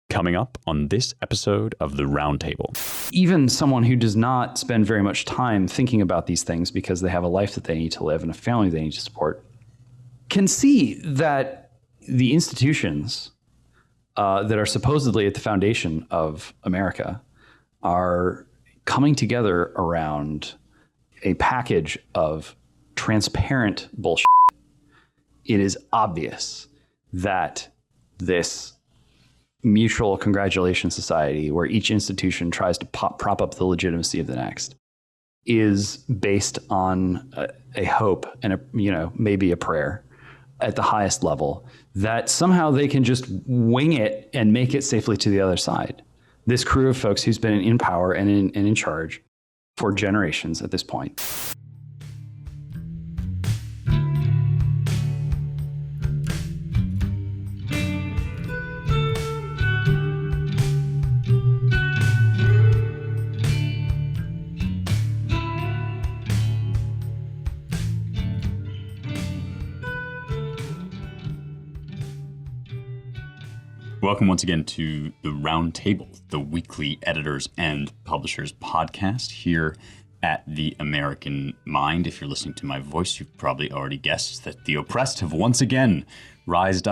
Coming up on this episode of The Roundtable. Even someone who does not spend very much time thinking about these things because they have a life that they need to live and a family they need to support can see that the institutions that are supposedly at the foundation of America are coming together around a package of transparent bullshit. It is obvious that this mutual congratulation society, where each institution tries to prop up the legitimacy of the next, is based on a hope and maybe a prayer at the highest level that somehow they can just wing it and make it safely to the other side. This crew of folks who's been in power and in charge for generations at this point. Welcome once again to The Roundtable, the weekly editors and publishers podcast here at The American Mind. If you're listening to my voice, you've probably already guessed that the oppressed have once again risen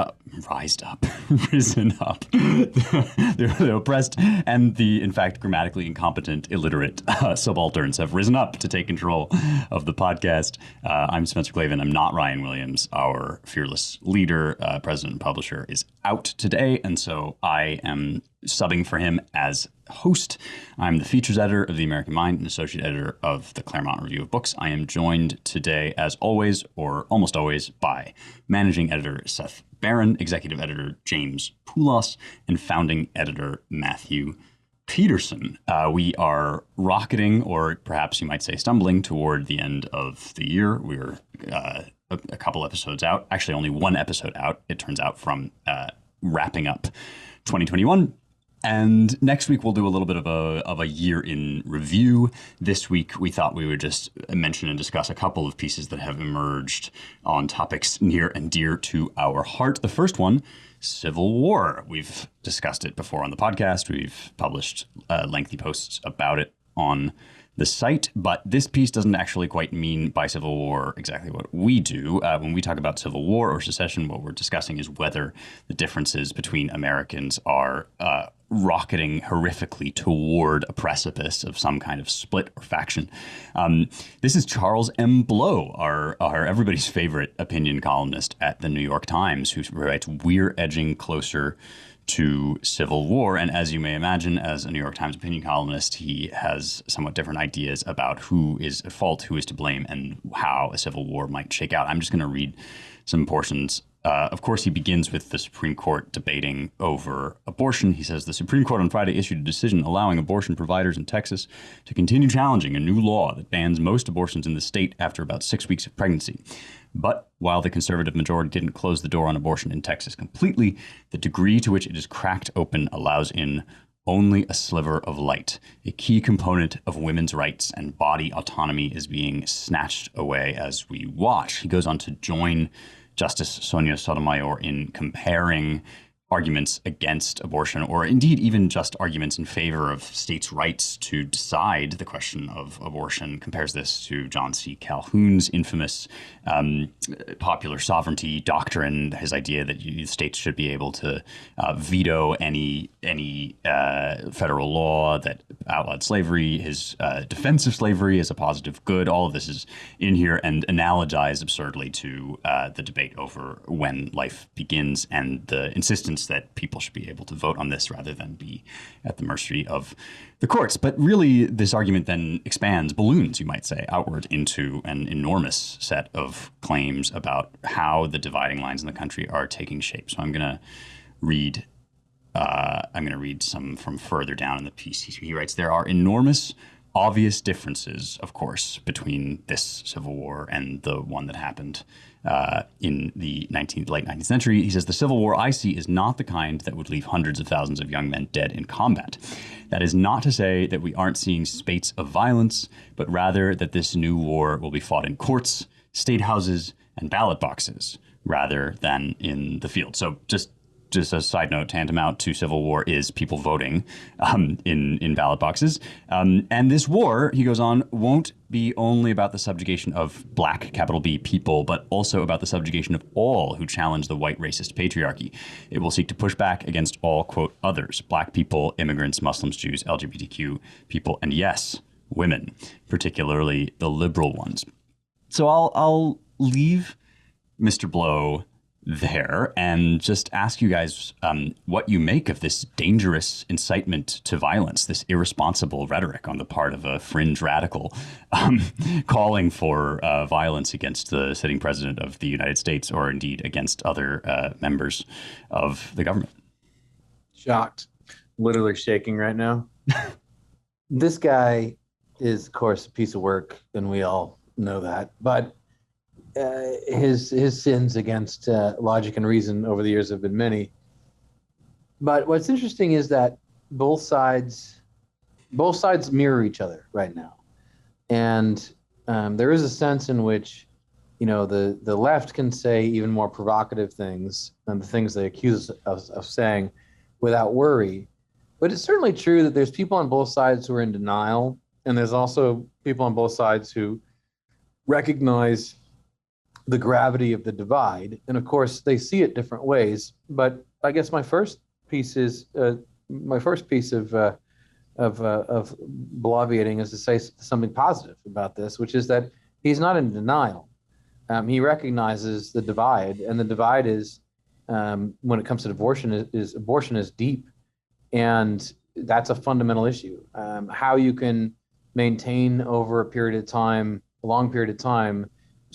up. The oppressed and the, in fact, grammatically incompetent, illiterate subalterns have risen up to take control of the podcast. I'm Spencer Klavan. I'm not Ryan Williams. Our fearless leader, president and publisher, is out today, and so I am subbing for him as host. I'm the features editor of The American Mind and associate editor of the Claremont Review of Books. I am joined today, as always, or almost always, by managing editor Seth Barron, executive editor James Poulos, and founding editor Matthew Peterson. We are rocketing, or perhaps you might say stumbling, toward the end of the year. We're a couple episodes out, actually only one episode out, it turns out, from wrapping up 2021. And next week, we'll do a little bit of a year in review. This week, we thought we would just mention and discuss a couple of pieces that have emerged on topics near and dear to our heart. The first one, Civil War. We've discussed it before on the podcast. We've published lengthy posts about it on the site, but this piece doesn't actually quite mean by Civil War exactly what we do. When we talk about Civil War or secession, what we're discussing is whether the differences between Americans are rocketing horrifically toward a precipice of some kind of split or faction. This is Charles M. Blow, our everybody's favorite opinion columnist at the New York Times, who writes We're Edging Closer to Civil War. And as you may imagine, as a New York Times opinion columnist, he has somewhat different ideas about who is at fault, who is to blame, and how a civil war might shake out. I'm just going to read some portions. Of course, he begins with the Supreme Court debating over abortion. He says, the Supreme Court on Friday issued a decision allowing abortion providers in Texas to continue challenging a new law that bans most abortions in the state after about 6 weeks of pregnancy. But while the conservative majority didn't close the door on abortion in Texas completely, the degree to which it is cracked open allows in only a sliver of light. A key component of women's rights and body autonomy is being snatched away as we watch. He goes on to join Justice Sonia Sotomayor in comparing arguments against abortion, or indeed even just arguments in favor of states' rights to decide the question of abortion, compares this to John C. Calhoun's infamous popular sovereignty doctrine, his idea that states should be able to veto any federal law that outlawed slavery, his defense of slavery as a positive good. All of this is in here and analogized absurdly to the debate over when life begins and the insistence that people should be able to vote on this rather than be at the mercy of the courts. But really, this argument then expands, balloons, you might say, outward into an enormous set of claims about how the dividing lines in the country are taking shape. So I'm going to read some from further down in the piece. He writes, there are enormous, obvious differences, of course, between this Civil War and the one that happened in the late 19th century. He says, the Civil War I see is not the kind that would leave hundreds of thousands of young men dead in combat. That is not to say that we aren't seeing spates of violence, but rather that this new war will be fought in courts, state houses, and ballot boxes rather than in the field. So just just a side note, tantamount to civil war is people voting in ballot boxes. And this war, he goes on, won't be only about the subjugation of black, capital B, people, but also about the subjugation of all who challenge the white racist patriarchy. It will seek to push back against all, quote, others, black people, immigrants, Muslims, Jews, LGBTQ people, and yes, women, particularly the liberal ones. So I'll leave Mr. Blow there and just ask you guys what you make of this dangerous incitement to violence, this irresponsible rhetoric on the part of a fringe radical calling for violence against the sitting president of the United States, or indeed against other members of the government. Shocked, literally shaking right now. This guy is, of course, a piece of work, and we all know that. But his sins against logic and reason over the years have been many. But what's interesting is that both sides mirror each other right now, and there is a sense in which, the left can say even more provocative things than the things they accuse us of saying without worry. But it's certainly true that there's people on both sides who are in denial, and there's also people on both sides who recognize the gravity of the divide. And of course, they see it different ways. But I guess my first piece of bloviating is to say something positive about this, which is that he's not in denial. He recognizes the divide, and the divide is, when it comes to abortion is deep, and that's a fundamental issue. How you can maintain over a long period of time,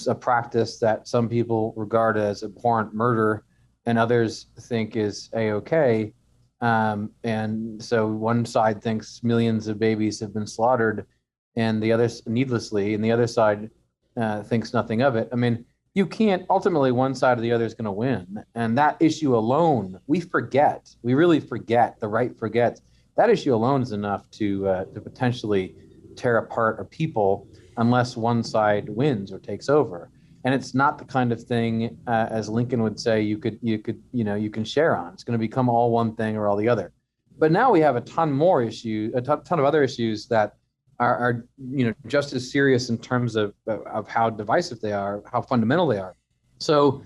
a practice that some people regard as abhorrent murder and others think is A-okay. And so one side thinks millions of babies have been slaughtered and the others needlessly, and the other side thinks nothing of it. I mean, you can't, ultimately one side or the other is going to win. And that issue alone, we really forget, the right forgets. That issue alone is enough to potentially tear apart a people unless one side wins or takes over. And it's not the kind of thing, as Lincoln would say, you can share on. It's going to become all one thing or all the other. But now we have a ton of other issues that are just as serious in terms of how divisive they are, how fundamental they are. So,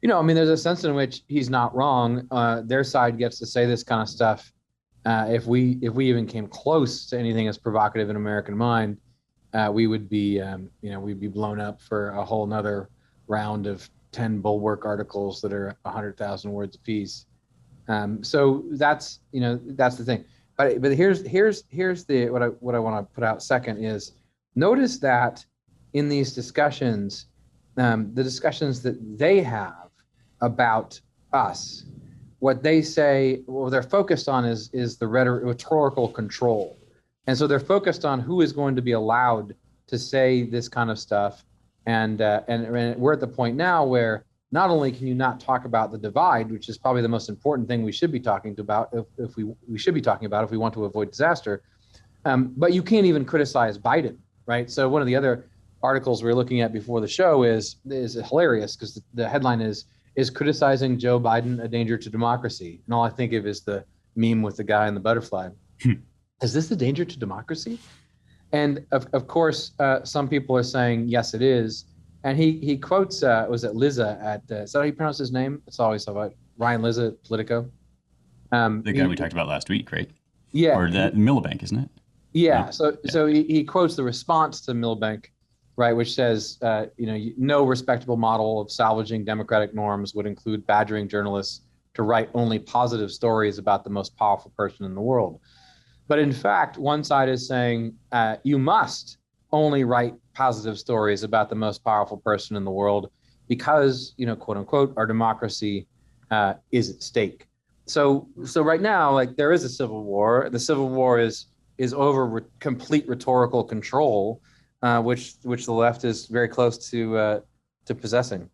there's a sense in which he's not wrong. Their side gets to say this kind of stuff. If we even came close to anything as provocative in American mind, we would be, we'd be blown up for a whole nother round of 10 Bulwark articles that are 100,000 words apiece. So that's the thing. But here's what I want to put out second is, notice that in these discussions, the discussions that they have about us, what they say, what they're focused on is the rhetorical control. And so they're focused on who is going to be allowed to say this kind of stuff. And we're at the point now where not only can you not talk about the divide, which is probably the most important thing we should be talking about if we want to avoid disaster, but you can't even criticize Biden, right? So one of the other articles we were looking at before the show is hilarious, because the headline is criticizing Joe Biden a danger to democracy? And all I think of is the meme with the guy and the butterfly. Is this a danger to democracy? And of course, some people are saying, yes, it is. And he quotes, was it Lizza at, is that how you pronounce his name? It's always about Ryan Lizza at Politico. The guy we talked about last week, right? Yeah. Or that Miliband, isn't it? Yeah. So he quotes the response to Miliband, right, which says, no respectable model of salvaging democratic norms would include badgering journalists to write only positive stories about the most powerful person in the world. But in fact, one side is saying you must only write positive stories about the most powerful person in the world because, quote unquote, our democracy is at stake. So right now, like, there is a civil war. The civil war is over complete rhetorical control, which the left is very close to possessing.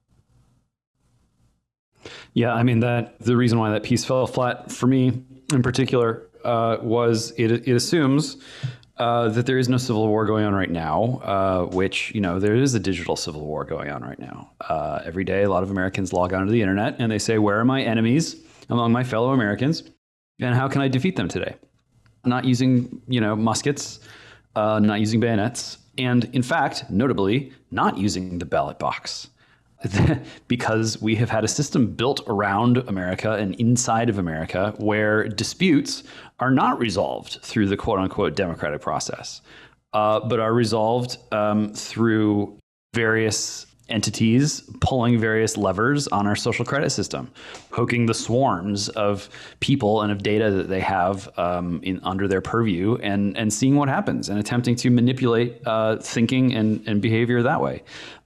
Yeah, I mean, the reason why that piece fell flat for me in particular was it assumes that there is no civil war going on right now, which, there is a digital civil war going on right now. Every day, a lot of Americans log onto the internet and they say, where are my enemies? among my fellow Americans. And how can I defeat them today? Not using, muskets, not using bayonets, and in fact, notably, not using the ballot box. Because we have had a system built around America and inside of America where disputes are not resolved through the quote unquote democratic process, but are resolved through various entities pulling various levers on our social credit system, poking the swarms of people and of data that they have under their purview and seeing what happens and attempting to manipulate thinking and behavior that way.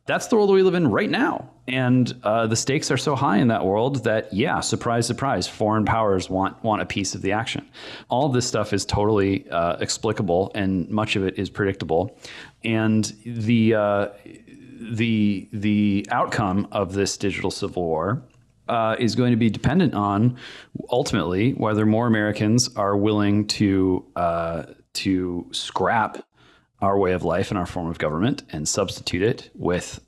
That's the world we live in right now. And the stakes are so high in that world that, yeah, surprise, surprise, foreign powers want a piece of the action. All of this stuff is totally explicable, and much of it is predictable. And the outcome of this digital civil war is going to be dependent on, ultimately, whether more Americans are willing to scrap our way of life and our form of government and substitute it with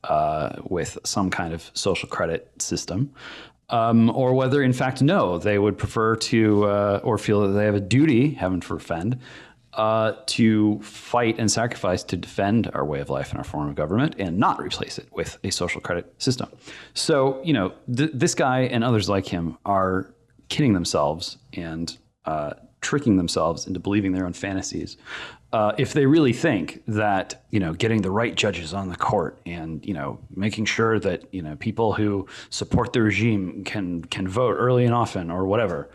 some kind of social credit system, or whether, in fact, no, they would prefer to or feel that they have a duty, heaven forfend, to fight and sacrifice to defend our way of life and our form of government and not replace it with a social credit system. So, this guy and others like him are kidding themselves and tricking themselves into believing their own fantasies. If they really think that, getting the right judges on the court and, making sure that, people who support the regime can vote early and often or whatever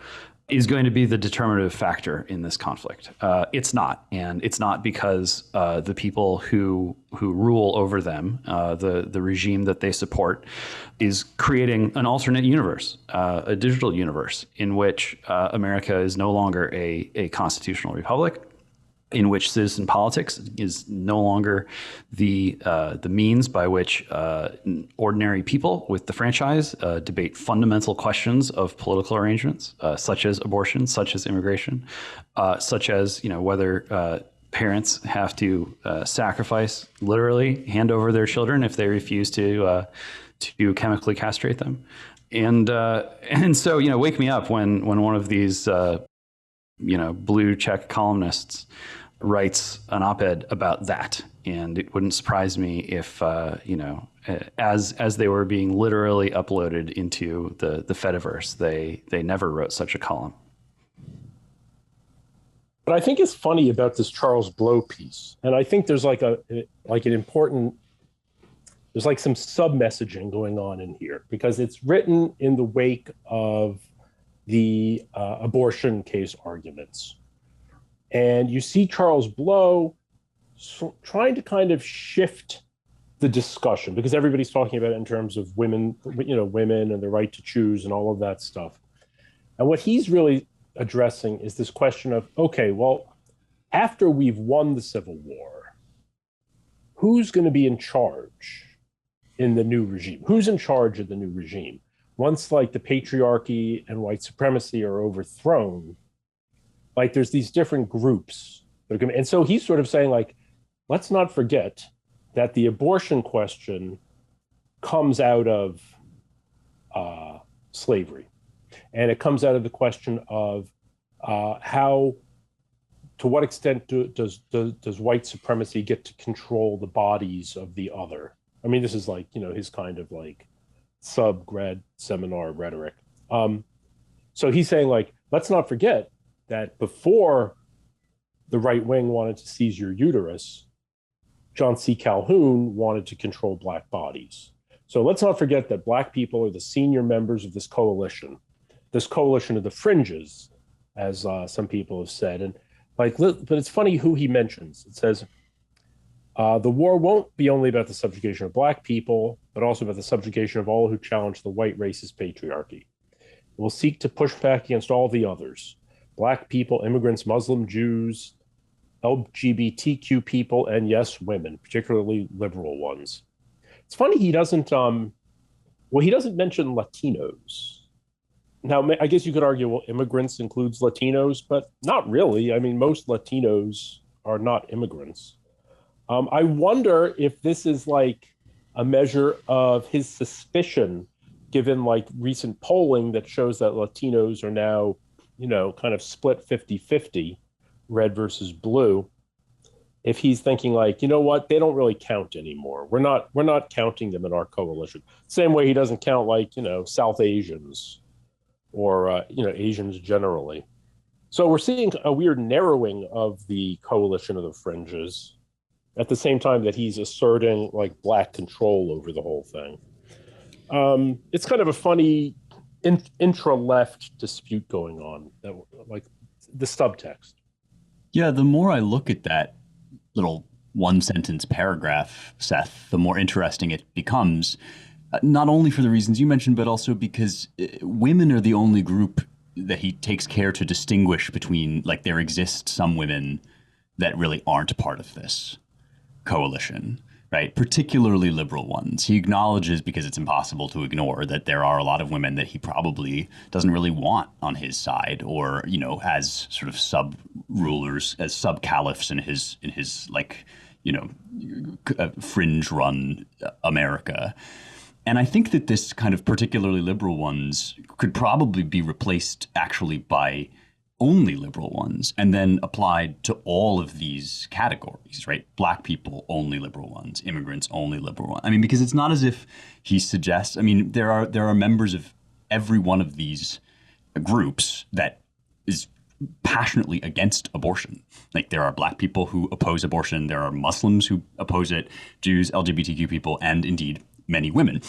is going to be the determinative factor in this conflict. It's not. And it's not because the people who rule over them, the regime that they support, is creating an alternate universe, a digital universe in which America is no longer a constitutional republic, in which citizen politics is no longer the means by which ordinary people with the franchise debate fundamental questions of political arrangements, such as abortion, such as immigration, such as whether parents have to sacrifice, literally hand over their children if they refuse to chemically castrate them, and so wake me up when one of these blue check columnists writes an op-ed about that, and it wouldn't surprise me if as they were being literally uploaded into the Fediverse, they never wrote such a column. But I think it's funny about this Charles Blow piece, and I think there's there's some sub-messaging going on in here, because it's written in the wake of the abortion case arguments. And you see Charles Blow trying to kind of shift the discussion, because everybody's talking about it in terms of women and the right to choose and all of that stuff. And what he's really addressing is this question of, okay, well, after we've won the Civil War, who's going to be in charge in the new regime? Who's in charge of the new regime? Once the patriarchy and white supremacy are overthrown, there's these different groups that are going to, and so he's sort of saying, let's not forget that the abortion question comes out of slavery, and it comes out of the question of to what extent does white supremacy get to control the bodies of the other? I mean, this is his kind of sub-grad seminar rhetoric. So he's saying, let's not forget that before the right wing wanted to seize your uterus, John C. Calhoun wanted to control Black bodies. So let's not forget that Black people are the senior members of this coalition of the fringes, as some people have said. And but it's funny who he mentions. It says, the war won't be only about the subjugation of Black people, but also about the subjugation of all who challenge the white racist patriarchy. It will seek to push back against all the others: Black people, immigrants, Muslim, Jews, LGBTQ people, and yes, women, particularly liberal ones. It's funny he doesn't mention Latinos. Now, I guess you could argue, well, immigrants includes Latinos, but not really. I mean, most Latinos are not immigrants. I wonder if this is a measure of his suspicion given like recent polling that shows that Latinos are now, kind of split 50-50, red versus blue, if he's thinking like, you know what, they don't really count anymore. We're not counting them in our coalition. Same way he doesn't count like, South Asians or, Asians generally. So we're seeing a weird narrowing of the coalition of the fringes at the same time that he's asserting like black control over the whole thing. It's kind of a funny intra-left dispute going on, that like the subtext. Yeah, the more I look at that little one-sentence paragraph, Seth, the more interesting it becomes, not only for the reasons you mentioned, but also because women are the only group that he takes care to distinguish between, like, there exist some women that really aren't part of this coalition, right? Particularly liberal ones. He acknowledges, because it's impossible to ignore, that there are a lot of women that he probably doesn't really want on his side, or, as sort of sub-rulers, as sub-caliphs in his like, fringe-run America. And I think that this kind of particularly liberal ones could probably be replaced actually by only liberal ones, and then applied to all of these categories, right? Black people, only liberal ones. Immigrants, only liberal ones. I mean, because it's not as if he suggests, there are members of every one of these groups that is passionately against abortion. Like, there are black people who oppose abortion, there are Muslims who oppose it, Jews, LGBTQ people, and indeed many women.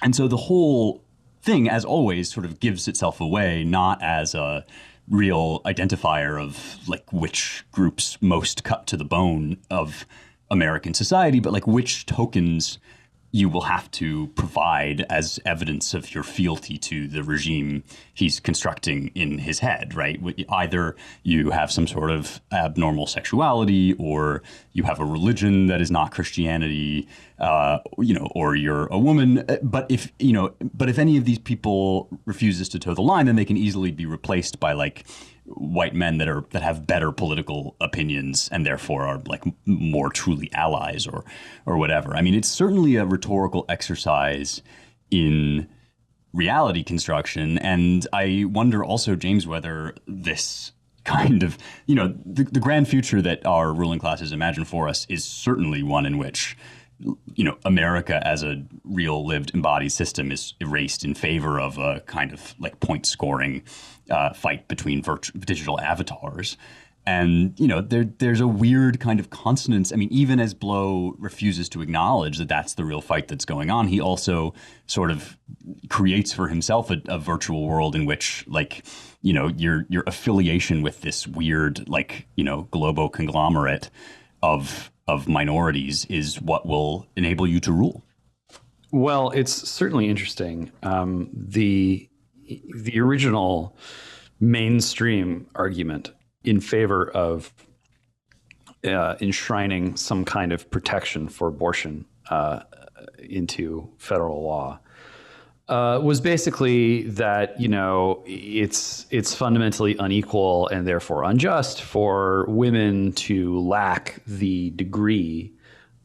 And so the whole thing, as always, sort of gives itself away, not as a real identifier of like which groups most cut to the bone of American society, but like which tokens you will have to provide as evidence of your fealty to the regime he's constructing in his head, right? Either you have some sort of abnormal sexuality, or you have a religion that is not Christianity, or you're a woman. But if any of these people refuses to toe the line, then they can easily be replaced by like white men that have better political opinions and therefore are like more truly allies or whatever. I mean, it's certainly a rhetorical exercise in reality construction. And I wonder also, James, whether this kind of, the grand future that our ruling classes imagine for us is certainly one in which, America as a real lived embodied system is erased in favor of a kind of like point scoring fight between digital avatars. And, there's a weird kind of consonance. I mean, even as Blow refuses to acknowledge that that's the real fight that's going on, he also sort of creates for himself a virtual world in which, like, your affiliation with this weird, like, globo conglomerate of minorities is what will enable you to rule. Well, it's certainly interesting. The original mainstream argument in favor of enshrining some kind of protection for abortion into federal law was basically that, it's fundamentally unequal and therefore unjust for women to lack the degree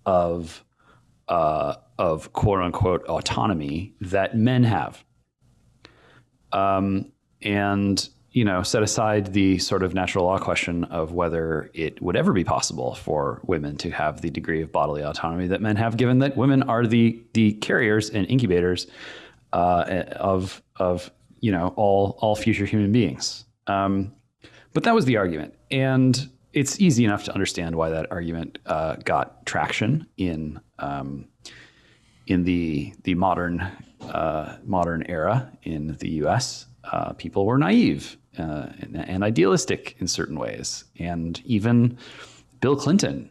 of quote unquote autonomy that men have. And, set aside the sort of natural law question of whether it would ever be possible for women to have the degree of bodily autonomy that men have, given that women are the carriers and incubators of all future human beings. But that was the argument. And it's easy enough to understand why that argument got traction in the modern era in the U.S. People were naive and idealistic in certain ways. And even Bill Clinton,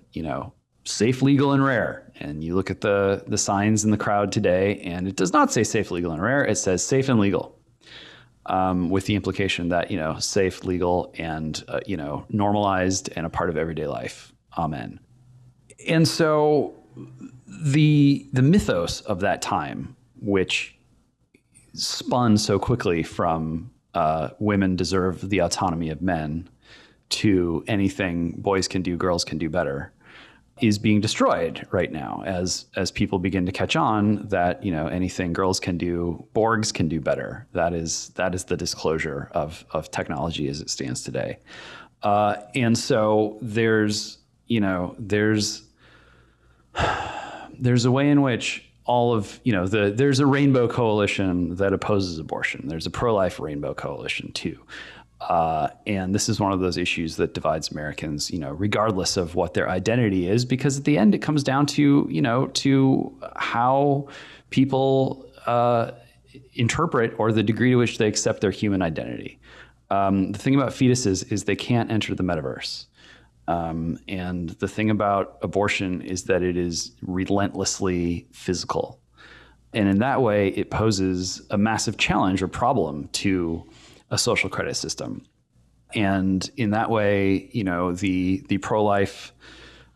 safe, legal, and rare. And you look at the signs in the crowd today, and it does not say safe, legal, and rare. It says safe and legal, with the implication that, safe, legal, and, normalized and a part of everyday life. Amen. And so the mythos of that time, which spun so quickly from women deserve the autonomy of men to anything boys can do, girls can do better, is being destroyed right now as people begin to catch on that, anything girls can do, Borgs can do better. That is the disclosure of technology as it stands today. And so there's a way in which all of, there's a rainbow coalition that opposes abortion. There's a pro-life rainbow coalition too. And this is one of those issues that divides Americans, regardless of what their identity is, because at the end it comes down to, to how people interpret or the degree to which they accept their human identity. The thing about fetuses is they can't enter the metaverse. And the thing about abortion is that it is relentlessly physical. And in that way, it poses a massive challenge or problem to a social credit system. And in that way, the pro-life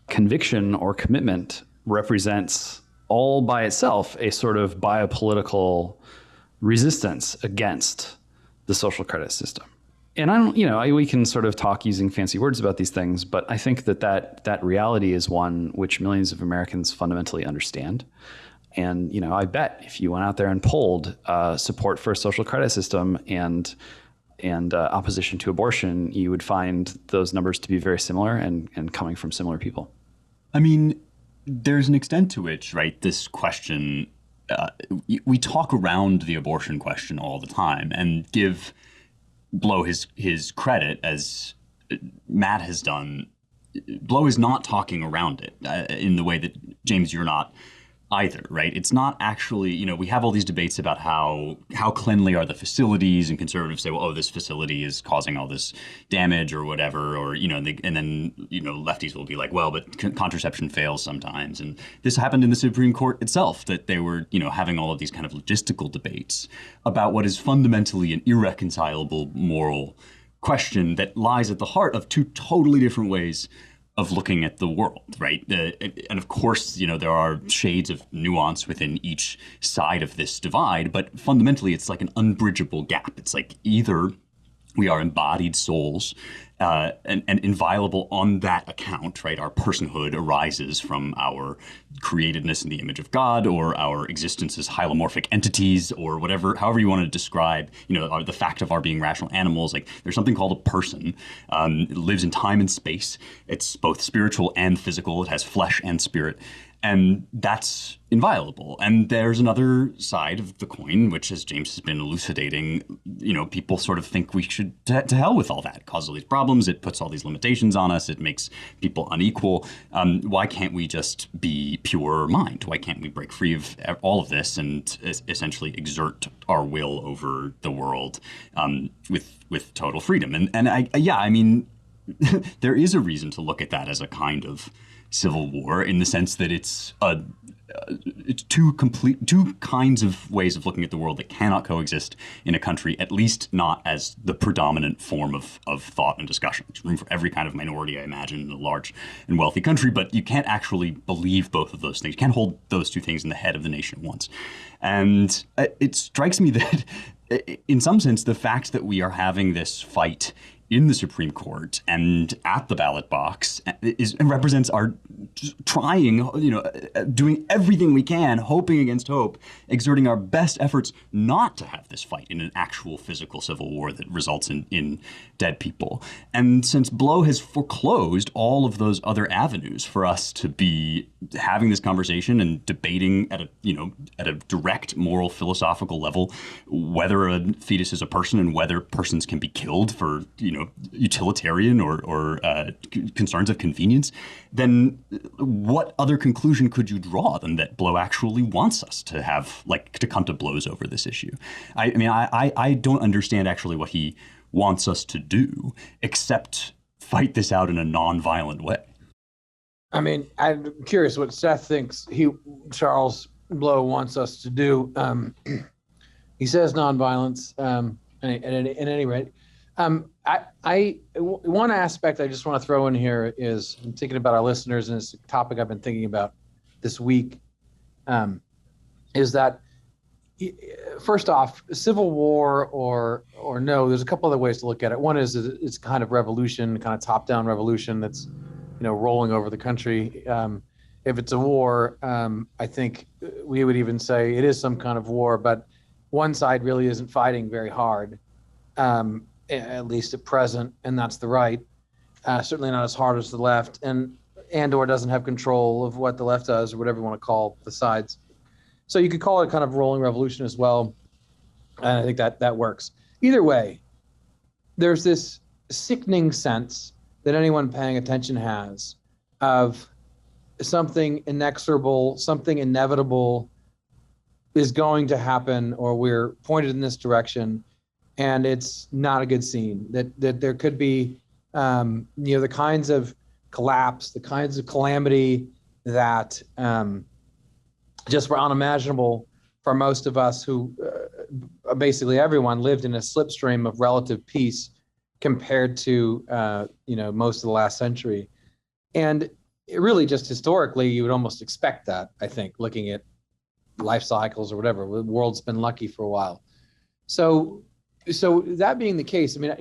conviction or commitment represents all by itself a sort of biopolitical resistance against the social credit system. And we can sort of talk using fancy words about these things, but I think that reality is one which millions of Americans fundamentally understand. And, I bet if you went out there and polled support for a social credit system and opposition to abortion, you would find those numbers to be very similar and coming from similar people. I mean, there's an extent to which, right, this question, we talk around the abortion question all the time and give Blow his credit, as Matt has done. Blow is not talking around it in the way that, James, you're not either, right? It's not actually, we have all these debates about how cleanly are the facilities, and conservatives say, well, this facility is causing all this damage or whatever, or, and then, lefties will be like, well, but contraception fails sometimes. And this happened in the Supreme Court itself, that they were, having all of these kind of logistical debates about what is fundamentally an irreconcilable moral question that lies at the heart of two totally different ways of looking at the world, right? And of course, there are shades of nuance within each side of this divide, but fundamentally it's like an unbridgeable gap. It's like either we are embodied souls and inviolable on that account, right? Our personhood arises from our createdness in the image of God, or our existence as hylomorphic entities, or whatever, however you want to describe, the fact of our being rational animals. Like, there's something called a person. It lives in time and space. It's both spiritual and physical. It has flesh and spirit. And that's inviolable. And there's another side of the coin, which, as James has been elucidating, people sort of think we should, to hell with all that. It causes all these problems. It puts all these limitations on us. It makes people unequal. Why can't we just be pure mind? Why can't we break free of all of this and essentially exert our will over the world with total freedom? And I mean, there is a reason to look at that as a kind of civil war, in the sense that it's two kinds of ways of looking at the world that cannot coexist in a country, at least not as the predominant form of thought and discussion. There's room for every kind of minority, I imagine, in a large and wealthy country, but you can't actually believe both of those things. You can't hold those two things in the head of the nation at once. And it strikes me that, in some sense, the fact that we are having this fight in the Supreme Court and at the ballot box represents our trying, doing everything we can, hoping against hope, exerting our best efforts not to have this fight in an actual physical civil war that results in dead people. And since Blow has foreclosed all of those other avenues for us to be having this conversation and debating at a direct moral philosophical level whether a fetus is a person and whether persons can be killed for utilitarian or concerns of convenience, then what other conclusion could you draw than that Blow actually wants us to have, to come to blows over this issue? I mean, I don't understand actually what he wants us to do except fight this out in a non-violent way. I mean, I'm curious what Seth thinks Charles Blow wants us to do. He says nonviolence, at any rate. One aspect I just want to throw in here is, I'm thinking about our listeners, and it's a topic I've been thinking about this week, is that, first off, civil war or no, there's a couple other ways to look at it. One is it's kind of revolution, kind of top-down revolution that's rolling over the country. If it's a war, I think we would even say it is some kind of war, but one side really isn't fighting very hard, at least at present, and that's the right. Certainly not as hard as the left, and/or doesn't have control of what the left does, or whatever you want to call the sides. So you could call it kind of rolling revolution as well, and I think that works. Either way, there's this sickening sense that anyone paying attention has of something inexorable, something inevitable is going to happen, or we're pointed in this direction, and it's not a good scene. That there could be, the kinds of collapse, the kinds of calamity that just were unimaginable for most of us who, basically everyone, lived in a slipstream of relative peace compared to, most of the last century. And really, just historically, you would almost expect that, I think, looking at life cycles or whatever. The world's been lucky for a while. So that being the case, I mean,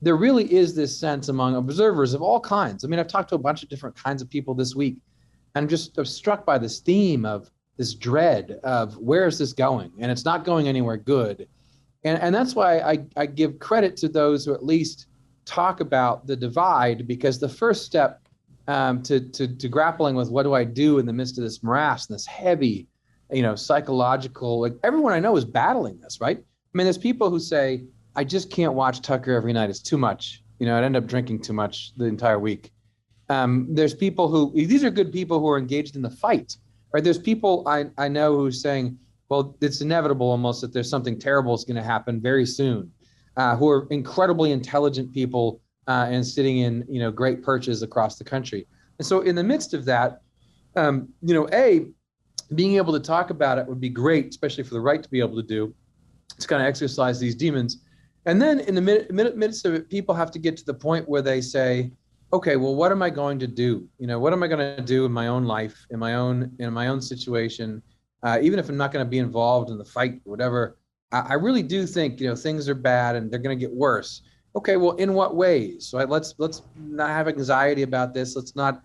there really is this sense among observers of all kinds. I mean, I've talked to a bunch of different kinds of people this week, and I'm struck by this theme of this dread of where is this going? And it's not going anywhere good. And that's why I give credit to those who at least talk about the divide, because the first step to grappling with what do I do in the midst of this morass and this heavy, psychological, like everyone I know is battling this, right? I mean, there's people who say, I just can't watch Tucker every night. It's too much. I'd end up drinking too much the entire week. There's people these are good people who are engaged in the fight, right? There's people I know who's saying, well, it's inevitable almost that there's something terrible is going to happen very soon, who are incredibly intelligent people and sitting in, great perches across the country. And so in the midst of that, being able to talk about it would be great, especially for the right to be able to do, to kind of exercise these demons. And then in the midst of it, people have to get to the point where they say, okay, well, what am I going to do? What am I going to do in my own life, in my own situation, even if I'm not going to be involved in the fight or whatever. I really do think, things are bad and they're going to get worse. Okay, well, in what ways? So let's not have anxiety about this. Let's not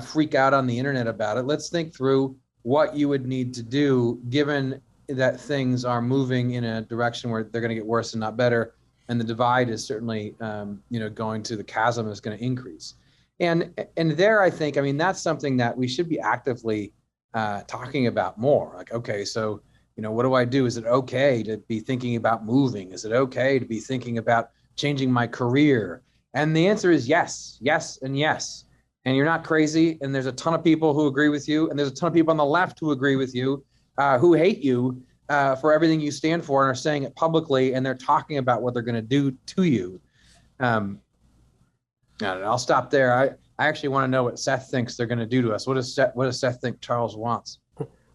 freak out on the internet about it. Let's think through what you would need to do, given that things are moving in a direction where they're going to get worse and not better, and the divide is certainly, going to, the chasm is going to increase. And there, I think, that's something that we should be actively talking about more. Like, okay, so, what do I do? Is it okay to be thinking about moving? Is it okay to be thinking about changing my career? And the answer is yes, yes, and yes. And you're not crazy. And there's a ton of people who agree with you. And there's a ton of people on the left who agree with you, who hate you for everything you stand for and are saying it publicly. And they're talking about what they're going to do to you. I'll stop there. I actually want to know what Seth thinks they're going to do to us. What does Seth think Charles wants?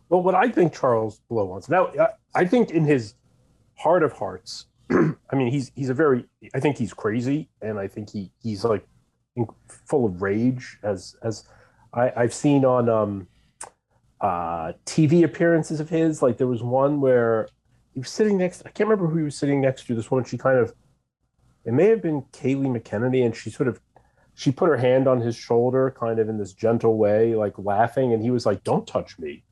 Well, what I think Charles Blow wants now, I think in his heart of hearts, I think he's crazy, and I think he's like full of rage, as I've seen on TV appearances of his. Like there was one where he was sitting next. I can't remember who he was sitting next to. This woman, it may have been Kayleigh McEnany, and she put her hand on his shoulder, kind of in this gentle way, like laughing, and he was like, "Don't touch me,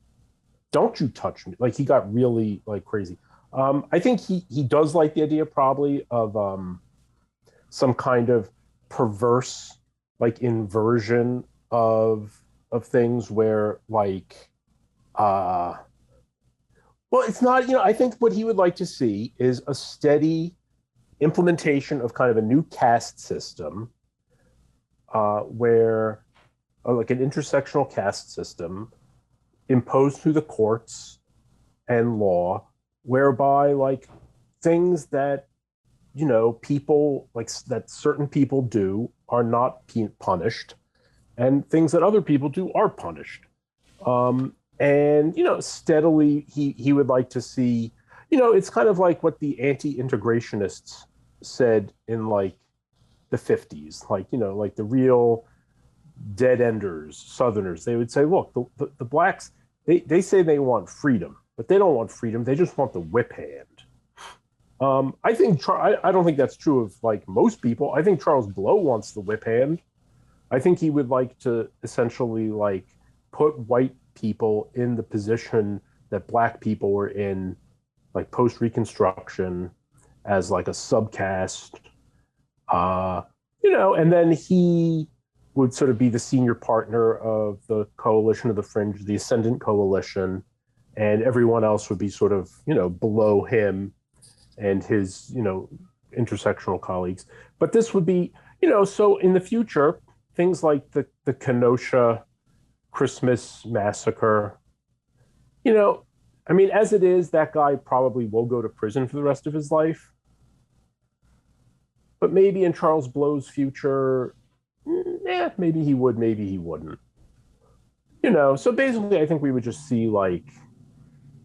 don't you touch me!" Like he got really like crazy. I think he does like the idea probably of some kind of perverse like inversion of things where like well, it's not, I think what he would like to see is a steady implementation of kind of a new caste system where like an intersectional caste system imposed through the courts and law, whereby like things that people like that certain people do are not punished, and things that other people do are punished. And steadily he would like to see, it's kind of like what the anti-integrationists said in like the 50s, like like the real dead enders, Southerners. They would say, look, the blacks, they say they want freedom, but they don't want freedom. They just want the whip hand. I don't think that's true of like most people. I think Charles Blow wants the whip hand. I think he would like to essentially like put white people in the position that black people were in, like post Reconstruction, as like a subcaste, and then he would sort of be the senior partner of the coalition of the fringe, the Ascendant Coalition, and everyone else would be sort of, below him and his, intersectional colleagues. But this would be, so in the future, things like the Kenosha Christmas massacre, as it is, that guy probably will go to prison for the rest of his life. But maybe in Charles Blow's future, maybe he would, maybe he wouldn't. So basically, I think we would just see like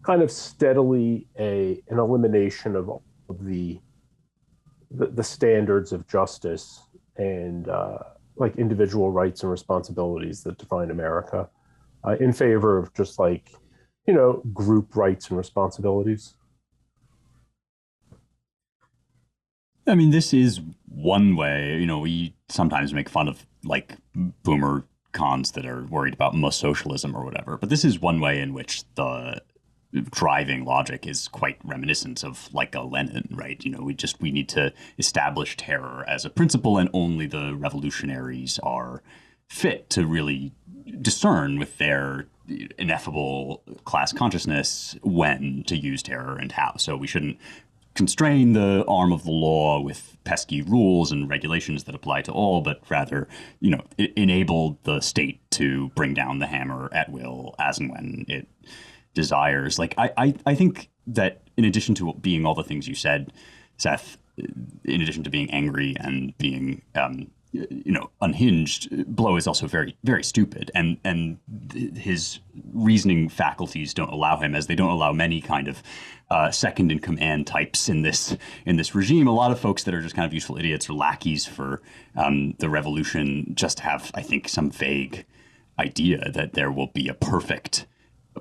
kind of steadily an elimination of the standards of justice and like individual rights and responsibilities that define America, in favor of just like, group rights and responsibilities. I mean, this is one way, we sometimes make fun of like boomer cons that are worried about most socialism or whatever, but this is one way in which the driving logic is quite reminiscent of like a Lenin, right? We need to establish terror as a principle, and only the revolutionaries are fit to really discern with their ineffable class consciousness when to use terror and how. So we shouldn't constrain the arm of the law with pesky rules and regulations that apply to all, but rather, enable the state to bring down the hammer at will as and when it desires. Like, I think that in addition to being all the things you said, Seth, in addition to being angry and being, unhinged, Blow is also very, very stupid, and his reasoning faculties don't allow him, as they don't allow many kind of second in command types in this regime. A lot of folks that are just kind of useful idiots or lackeys for the revolution just have, I think, some vague idea that there will be a perfect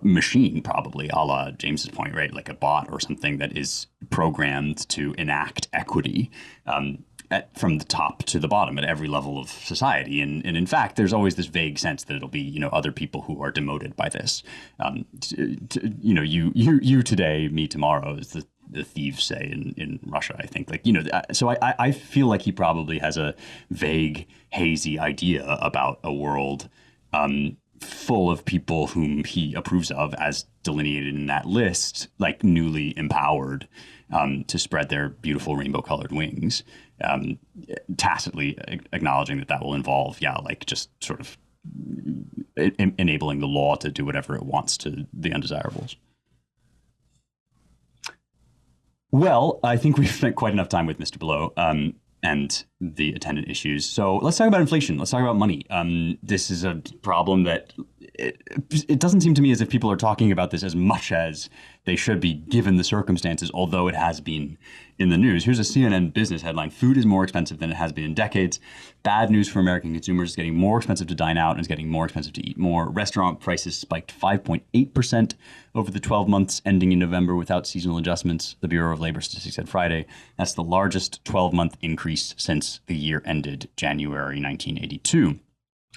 machine, probably a la James's point, right? Like a bot or something that is programmed to enact equity from the top to the bottom at every level of society. And in fact, there's always this vague sense that it'll be, other people who are demoted by this. You today, me tomorrow, as the thieves say in Russia, I think. So I feel like he probably has a vague, hazy idea about a world full of people whom he approves of, as delineated in that list, like newly empowered to spread their beautiful rainbow-colored wings, tacitly acknowledging that will involve, just sort of enabling the law to do whatever it wants to the undesirables. Well, I think we've spent quite enough time with Mr. Blow and the attendant issues. So let's talk about inflation. Let's talk about money. This is a problem that it doesn't seem to me as if people are talking about this as much as they should be given the circumstances, although it has been in the news. Here's a CNN business headline: food is more expensive than it has been in decades. Bad news for American consumers. It's getting more expensive to dine out and it's getting more expensive to eat more. Restaurant prices spiked 5.8% over the 12 months ending in November without seasonal adjustments, the Bureau of Labor Statistics said Friday. That's the largest 12-month increase since the year ended January 1982.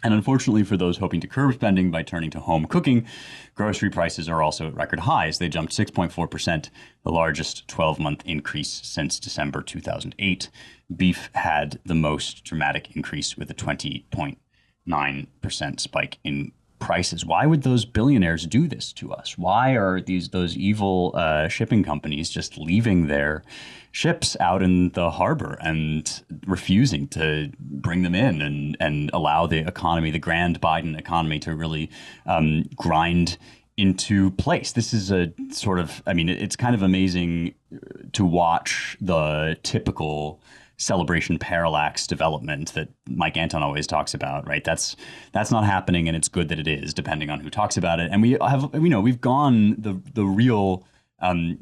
And unfortunately for those hoping to curb spending by turning to home cooking, grocery prices are also at record highs. They jumped 6.4%, the largest 12-month increase since December 2008. Beef had the most dramatic increase with a 20.9% spike in prices. Why would those billionaires do this to us? Why are those evil shipping companies just leaving their ships out in the harbor and refusing to bring them in and allow the economy, the grand Biden economy, to really grind into place? This is a sort of, it's kind of amazing to watch the typical celebration parallax development that Mike Anton always talks about, right? That's not happening, and it's good that it is, depending on who talks about it. And we've gone the real,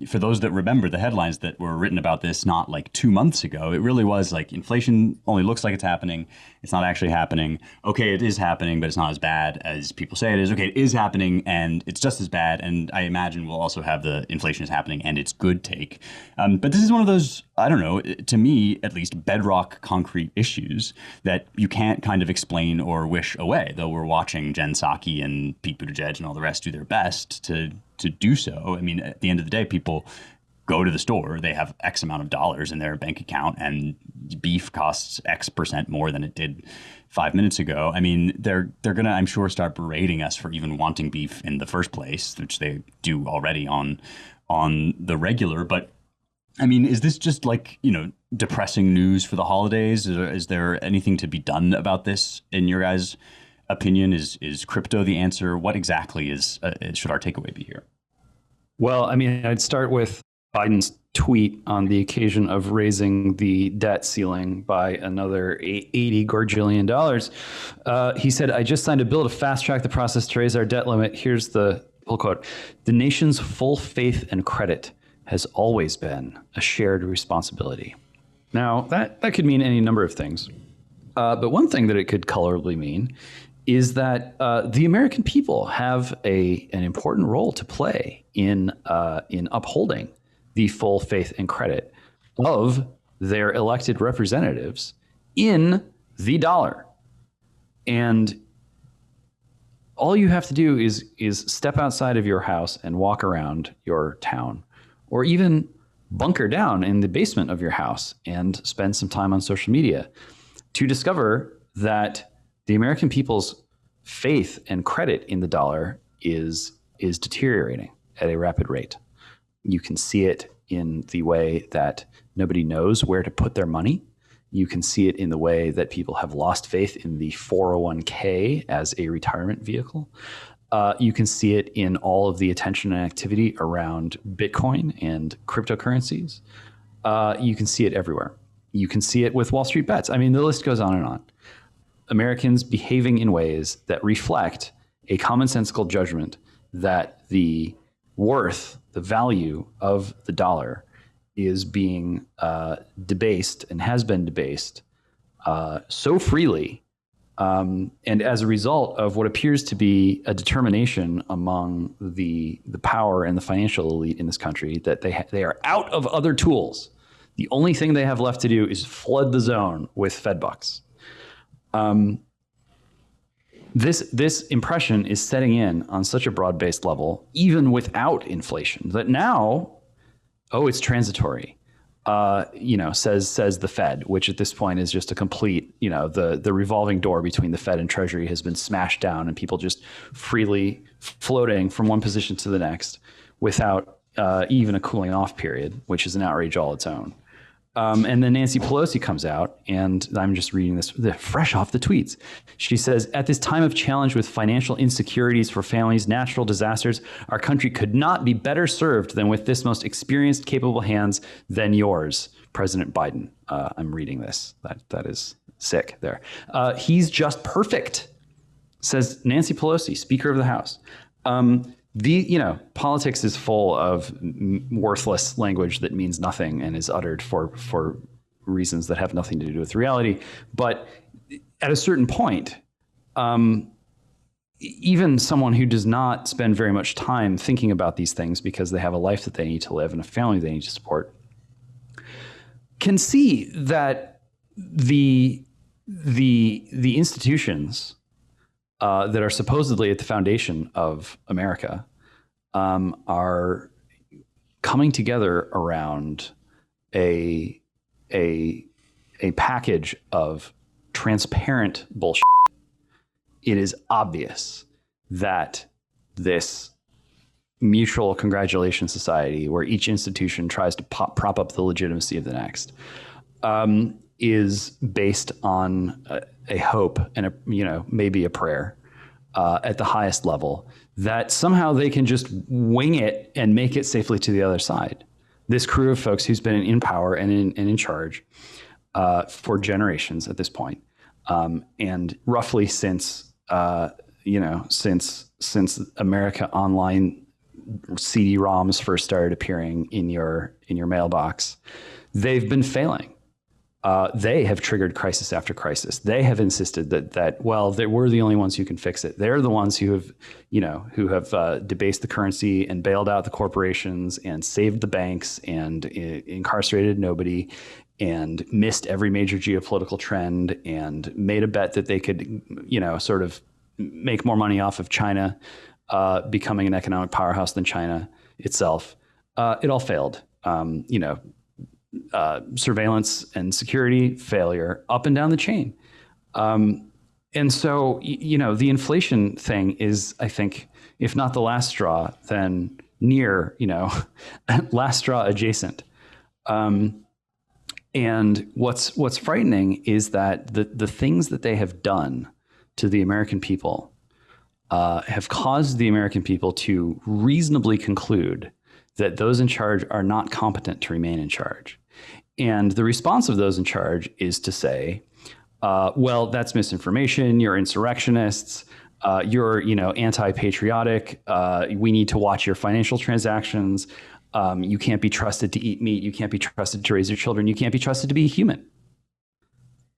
for those that remember the headlines that were written about this not like 2 months ago, it really was like inflation only looks like it's happening. It's not actually happening. Okay, it is happening, but it's not as bad as people say it is. Okay, it is happening, and it's just as bad. And I imagine we'll also have the inflation is happening and it's good take. But this is one of those I don't know, to me, at least bedrock concrete issues that you can't kind of explain or wish away, though we're watching Jen Psaki and Pete Buttigieg and all the rest do their best to do so. I mean, at the end of the day, people go to the store, they have X amount of dollars in their bank account, and beef costs X percent more than it did 5 minutes ago. I mean, they're gonna, I'm sure, start berating us for even wanting beef in the first place, which they do already on the regular. But I mean, is this just like, depressing news for the holidays? Is there anything to be done about this in your guys' opinion? Is crypto the answer? What exactly should our takeaway be here? Well, I mean, I'd start with Biden's tweet on the occasion of raising the debt ceiling by another $80 gajillion. He said, "I just signed a bill to fast track the process to raise our debt limit." Here's the full quote: "The nation's full faith and credit has always been a shared responsibility." Now, that could mean any number of things. But one thing that it could colorably mean is that the American people have an important role to play in upholding the full faith and credit of their elected representatives in the dollar. And all you have to do is step outside of your house and walk around your town, or even bunker down in the basement of your house and spend some time on social media to discover that the American people's faith and credit in the dollar is deteriorating at a rapid rate. You can see it in the way that nobody knows where to put their money. You can see it in the way that people have lost faith in the 401k as a retirement vehicle. You can see it in all of the attention and activity around Bitcoin and cryptocurrencies. You can see it everywhere. You can see it with Wall Street bets. I mean, the list goes on and on. Americans behaving in ways that reflect a commonsensical judgment that the worth, the value of the dollar is being debased and has been debased so freely. And as a result of what appears to be a determination among the power and the financial elite in this country that they are out of other tools. The only thing they have left to do is flood the zone with Fed bucks. This impression is setting in on such a broad-based level, even without inflation, that now, it's transitory. Says the Fed, which at this point is just a complete, the revolving door between the Fed and Treasury has been smashed down, and people just freely floating from one position to the next without even a cooling off period, which is an outrage all its own. And then Nancy Pelosi comes out, and I'm just reading this fresh off the tweets. She says, "At this time of challenge with financial insecurities for families, natural disasters, our country could not be better served than with this most experienced, capable hands than yours, President Biden." I'm reading this. That is sick there. "He's just perfect," says Nancy Pelosi, Speaker of the House. Politics is full of worthless language that means nothing and is uttered for reasons that have nothing to do with reality. But at a certain point, even someone who does not spend very much time thinking about these things because they have a life that they need to live and a family they need to support, can see that the institutions that are supposedly at the foundation of America are coming together around a package of transparent bullshit. It is obvious that this mutual congratulation society, where each institution tries to prop up the legitimacy of the next, is based on a hope and maybe a prayer at the highest level that somehow they can just wing it and make it safely to the other side. This crew of folks who's been in power and in charge for generations at this point, and roughly since America Online CD-ROMs first started appearing in your mailbox, they've been failing. They have triggered crisis after crisis. They have insisted that we're the only ones who can fix it. They're the ones who have debased the currency and bailed out the corporations and saved the banks and incarcerated nobody and missed every major geopolitical trend and made a bet that they could, sort of make more money off of China becoming an economic powerhouse than China itself. It all failed. Surveillance and security failure up and down the chain. And so, the inflation thing is, I think, if not the last straw, then near, last straw adjacent. And what's frightening is that the things that they have done to the American people have caused the American people to reasonably conclude that those in charge are not competent to remain in charge. And the response of those in charge is to say, well, that's misinformation. You're insurrectionists. You're, anti-patriotic. We need to watch your financial transactions. You can't be trusted to eat meat. You can't be trusted to raise your children. You can't be trusted to be a human.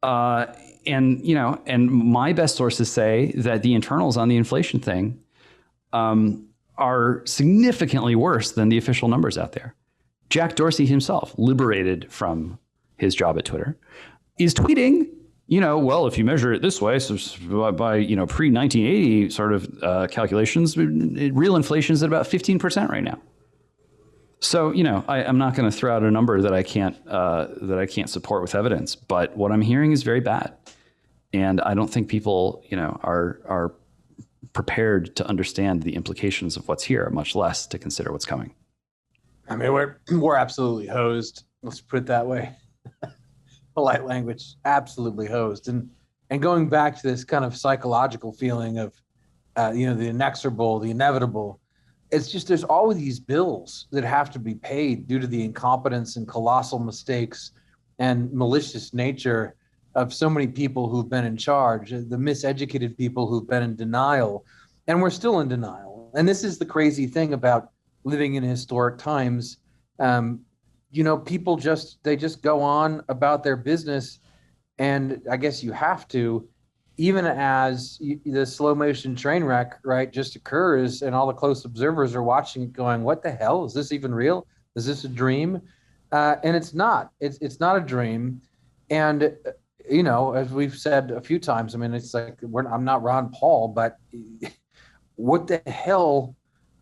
And my best sources say that the internals on the inflation thing are significantly worse than the official numbers out there. Jack Dorsey himself, liberated from his job at Twitter, is tweeting, well, if you measure it this way, so by pre-1980 sort of calculations, real inflation is at about 15% right now. So, I'm not going to throw out a number that I can't support with evidence, but what I'm hearing is very bad. And I don't think people, are prepared to understand the implications of what's here, much less to consider what's coming. I mean, we're absolutely hosed. Let's put it that way. Polite language, absolutely hosed. And going back to this kind of psychological feeling of, the inexorable, the inevitable, it's just there's always these bills that have to be paid due to the incompetence and colossal mistakes and malicious nature of so many people who've been in charge, the miseducated people who've been in denial, and we're still in denial. And this is the crazy thing about living in historic times. People they just go on about their business, and I guess you have to, even as the slow motion train wreck, right, just occurs, and all the close observers are watching it going, what the hell? Is this even real? Is this a dream? And it's not. It's not a dream. And, as we've said a few times, I mean, it's like, I'm not Ron Paul, but what the hell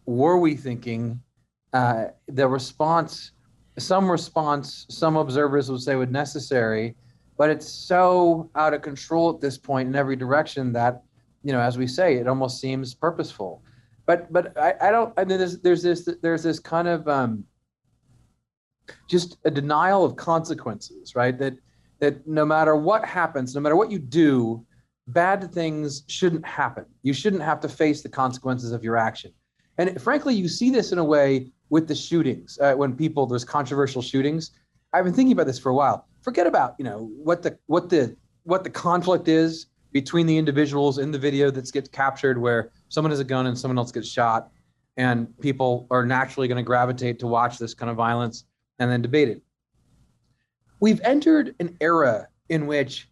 were we thinking? The response, some observers would say was necessary, but it's so out of control at this point in every direction that, as we say, it almost seems purposeful. But I don't. I mean, there's this kind of just a denial of consequences, right? That no matter what happens, no matter what you do, bad things shouldn't happen. You shouldn't have to face the consequences of your action. And frankly, you see this in a way with the shootings. When there's controversial shootings, I've been thinking about this for a while. Forget about what the conflict is between the individuals in the video that gets captured, where someone has a gun and someone else gets shot, and people are naturally going to gravitate to watch this kind of violence and then debate it. We've entered an era in which,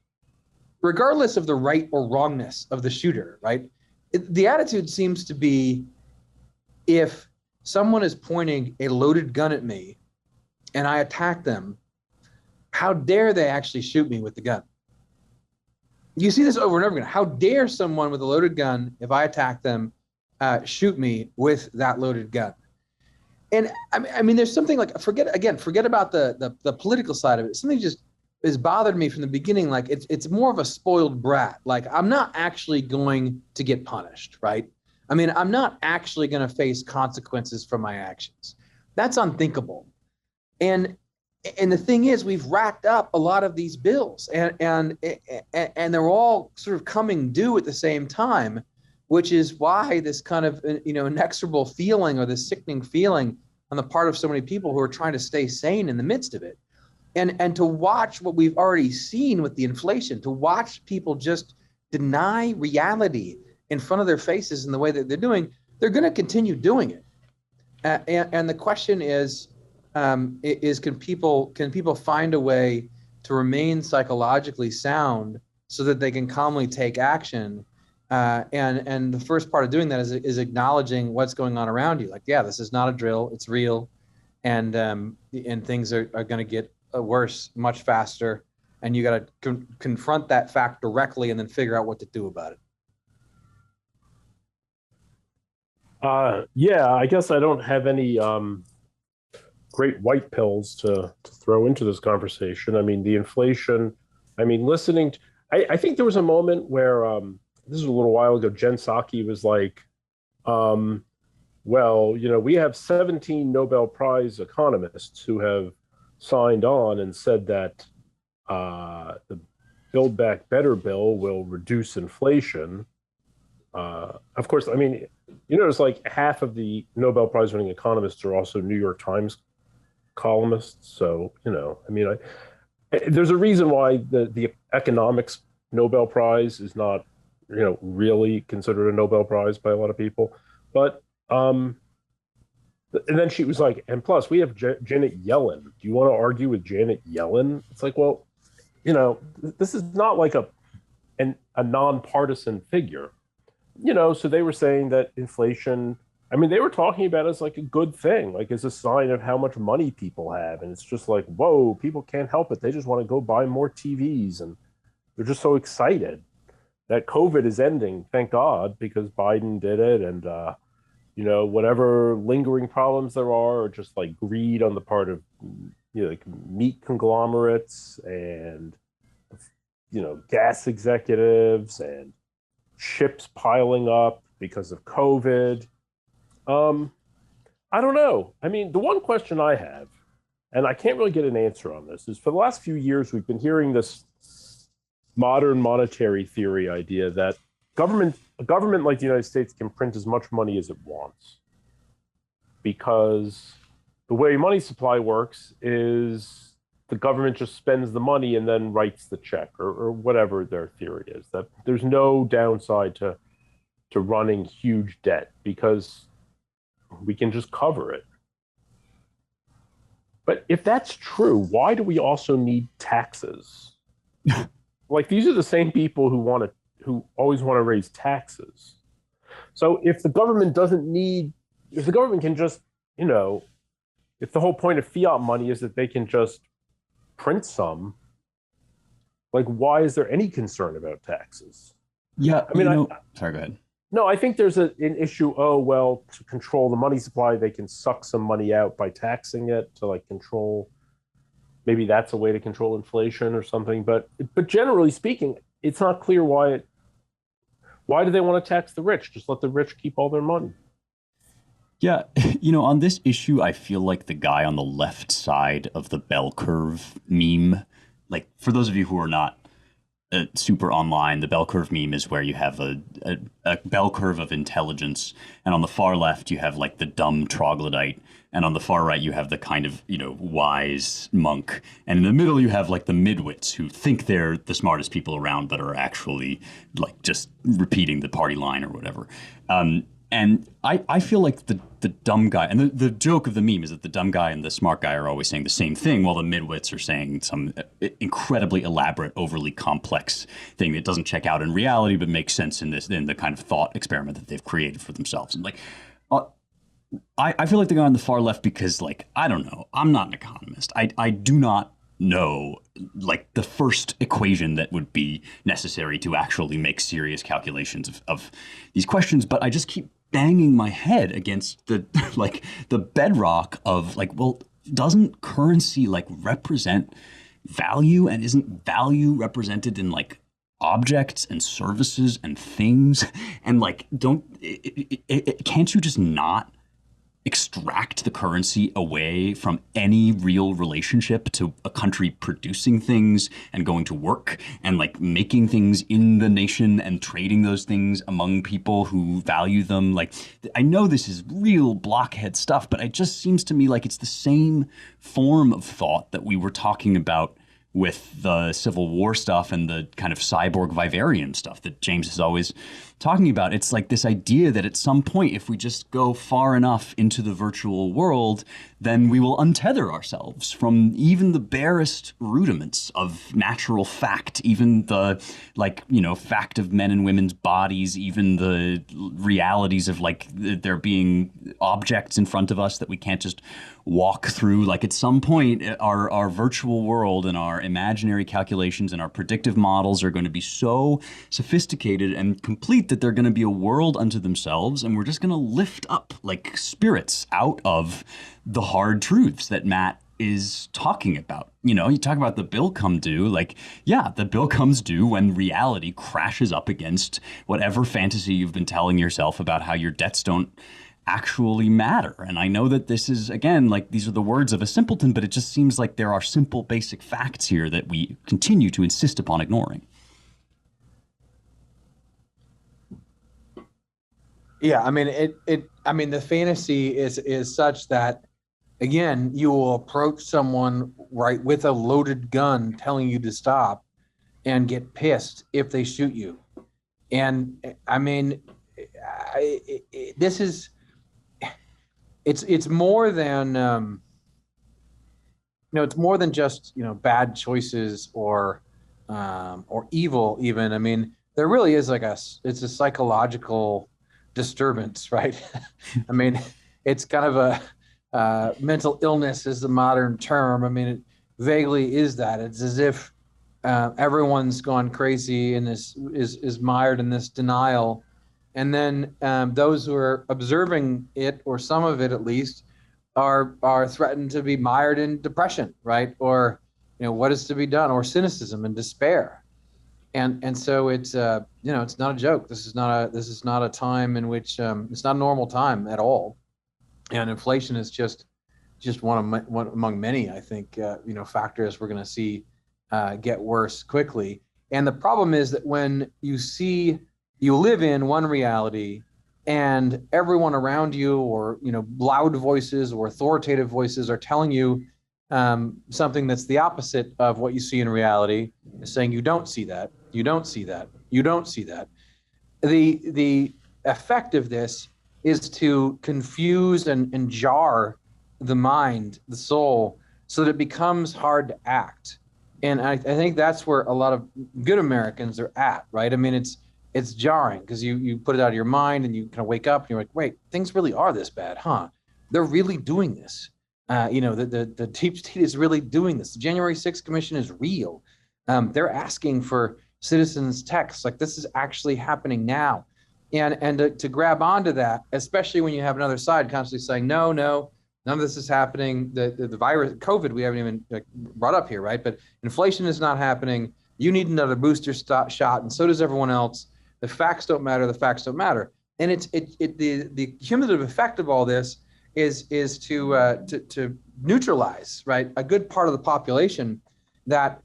regardless of the right or wrongness of the shooter, right, the attitude seems to be, if someone is pointing a loaded gun at me and I attack them, how dare they actually shoot me with the gun? You see this over and over again. How dare someone with a loaded gun, if I attack them, shoot me with that loaded gun? And I mean, there's something like, forget about the political side of it. Something just has bothered me from the beginning. Like it's more of a spoiled brat. Like, I'm not actually going to get punished, right? I mean, I'm not actually going to face consequences for my actions. That's unthinkable. And the thing is, we've racked up a lot of these bills, and they're all sort of coming due at the same time, which is why this kind of inexorable feeling, or this sickening feeling on the part of so many people who are trying to stay sane in the midst of it. And to watch what we've already seen with the inflation, to watch people just deny reality in front of their faces in the way that they're doing, they're going to continue doing it. And the question is can people find a way to remain psychologically sound so that they can calmly take action. And the first part of doing that is acknowledging what's going on around you. Like, yeah, this is not a drill; it's real, and things are going to get worse much faster. And you got to confront that fact directly, and then figure out what to do about it. Yeah, I guess I don't have any great white pills to throw into this conversation. I mean, the inflation. I mean, listening. I think there was a moment where this was a little while ago. Jen Psaki was like, "Well, you know, we have 17 Nobel Prize economists who have signed on and said that the Build Back Better bill will reduce inflation." Of course, I mean, you notice like half of the Nobel Prize winning economists are also New York Times columnists. So, you know, I mean, there's a reason why the economics Nobel Prize is not, you know, really considered a Nobel Prize by a lot of people. But, and then she was like, and plus we have Janet Yellen. Do you want to argue with Janet Yellen? It's like, well, you know, this is not like a nonpartisan figure. You know, so they were saying that inflation, I mean, they were talking about it as like a good thing, like as a sign of how much money people have. And it's just like, whoa, people can't help it. They just want to go buy more TVs. And they're just so excited that COVID is ending, thank God, because Biden did it. And, you know, whatever lingering problems there are just like greed on the part of, you know, like meat conglomerates and, you know, gas executives and ships piling up because of COVID. I don't know. I mean, the one question I have, and I can't really get an answer on this, is for the last few years, we've been hearing this modern monetary theory idea that a government like the United States can print as much money as it wants because the way money supply works is the government just spends the money and then writes the check or whatever their theory is, that there's no downside to running huge debt because we can just cover it. But if that's true, why do we also need taxes? Like, these are the same people who always want to raise taxes. So if the government can just, you know, if the whole point of fiat money is that they can just print some, like, why is there any concern about taxes? Yeah, I mean, sorry, go ahead. No, I think there's an issue. Oh, well, to control the money supply, they can suck some money out by taxing it to like control. Maybe that's a way to control inflation or something. But generally speaking, it's not clear why do they want to tax the rich? Just let the rich keep all their money. Yeah, you know, on this issue, I feel like the guy on the left side of the bell curve meme, like for those of you who are not super online, the bell curve meme is where you have a bell curve of intelligence, and on the far left you have like the dumb troglodyte, and on the far right you have the kind of, you know, wise monk, and in the middle you have like the midwits who think they're the smartest people around but are actually like just repeating the party line or whatever. And I feel like the dumb guy, and the joke of the meme is that the dumb guy and the smart guy are always saying the same thing, while the midwits are saying some incredibly elaborate, overly complex thing that doesn't check out in reality, but makes sense in the kind of thought experiment that they've created for themselves. And like, I feel like the guy on the far left, because like, I don't know, I'm not an economist. I do not know like the first equation that would be necessary to actually make serious calculations of these questions, but I just keep banging my head against the like the bedrock of like, well, doesn't currency like represent value, and isn't value represented in like objects and services and things, and like can't you just not extract the currency away from any real relationship to a country producing things and going to work and like making things in the nation and trading those things among people who value them? Like, I know this is real blockhead stuff, but it just seems to me like it's the same form of thought that we were talking about with the Civil War stuff and the kind of cyborg vivarium stuff that James is always talking about. It's like this idea that at some point, if we just go far enough into the virtual world, then we will untether ourselves from even the barest rudiments of natural fact, even the, like, you know, fact of men and women's bodies, even the realities of, like, there being objects in front of us that we can't just walk through. Like, at some point, our virtual world and our imaginary calculations and our predictive models are going to be so sophisticated and complete that they're going to be a world unto themselves, and we're just going to lift up like spirits out of the hard truths that Matt is talking about. You know, you talk about the bill come due, like, yeah, the bill comes due when reality crashes up against whatever fantasy you've been telling yourself about how your debts don't actually matter. And I know that this is, again, like, these are the words of a simpleton, but it just seems like there are simple basic facts here that we continue to insist upon ignoring. Yeah, I mean, the fantasy is such that, again, you will approach someone right with a loaded gun telling you to stop and get pissed if they shoot you. And I mean, it's more than, it's more than just, bad choices or evil even. I mean, there really is it's a psychological disturbance, right? I mean, it's kind of a mental illness is the modern term. I mean, it vaguely is that. It's as if everyone's gone crazy and is mired in this denial. And then those who are observing it, or some of it at least, are threatened to be mired in depression, right? Or, what is to be done, or cynicism and despair. And so it's it's not a joke. This is not a time in which it's not a normal time at all. And inflation is just one among many, I think, factors we're going to see get worse quickly. And the problem is that when you live in one reality and everyone around you, or, loud voices or authoritative voices are telling you something that's the opposite of what you see in reality, is saying you don't see that, you don't see that, you don't see that. The effect of this is to confuse and jar the mind, the soul, so that it becomes hard to act. And I think that's where a lot of good Americans are at, right? I mean, it's jarring because you put it out of your mind and you kind of wake up and you're like, wait, things really are this bad, huh? They're really doing this. The deep state is really doing this. The January 6th Commission is real. They're asking for citizens' texts. Like, this is actually happening now. And to grab onto that, especially when you have another side constantly saying, no, none of this is happening. The virus, COVID, we haven't even brought up here, right? But inflation is not happening. You need another booster shot, and so does everyone else. The facts don't matter. The facts don't matter. And the cumulative effect of all this is to neutralize, right, a good part of the population that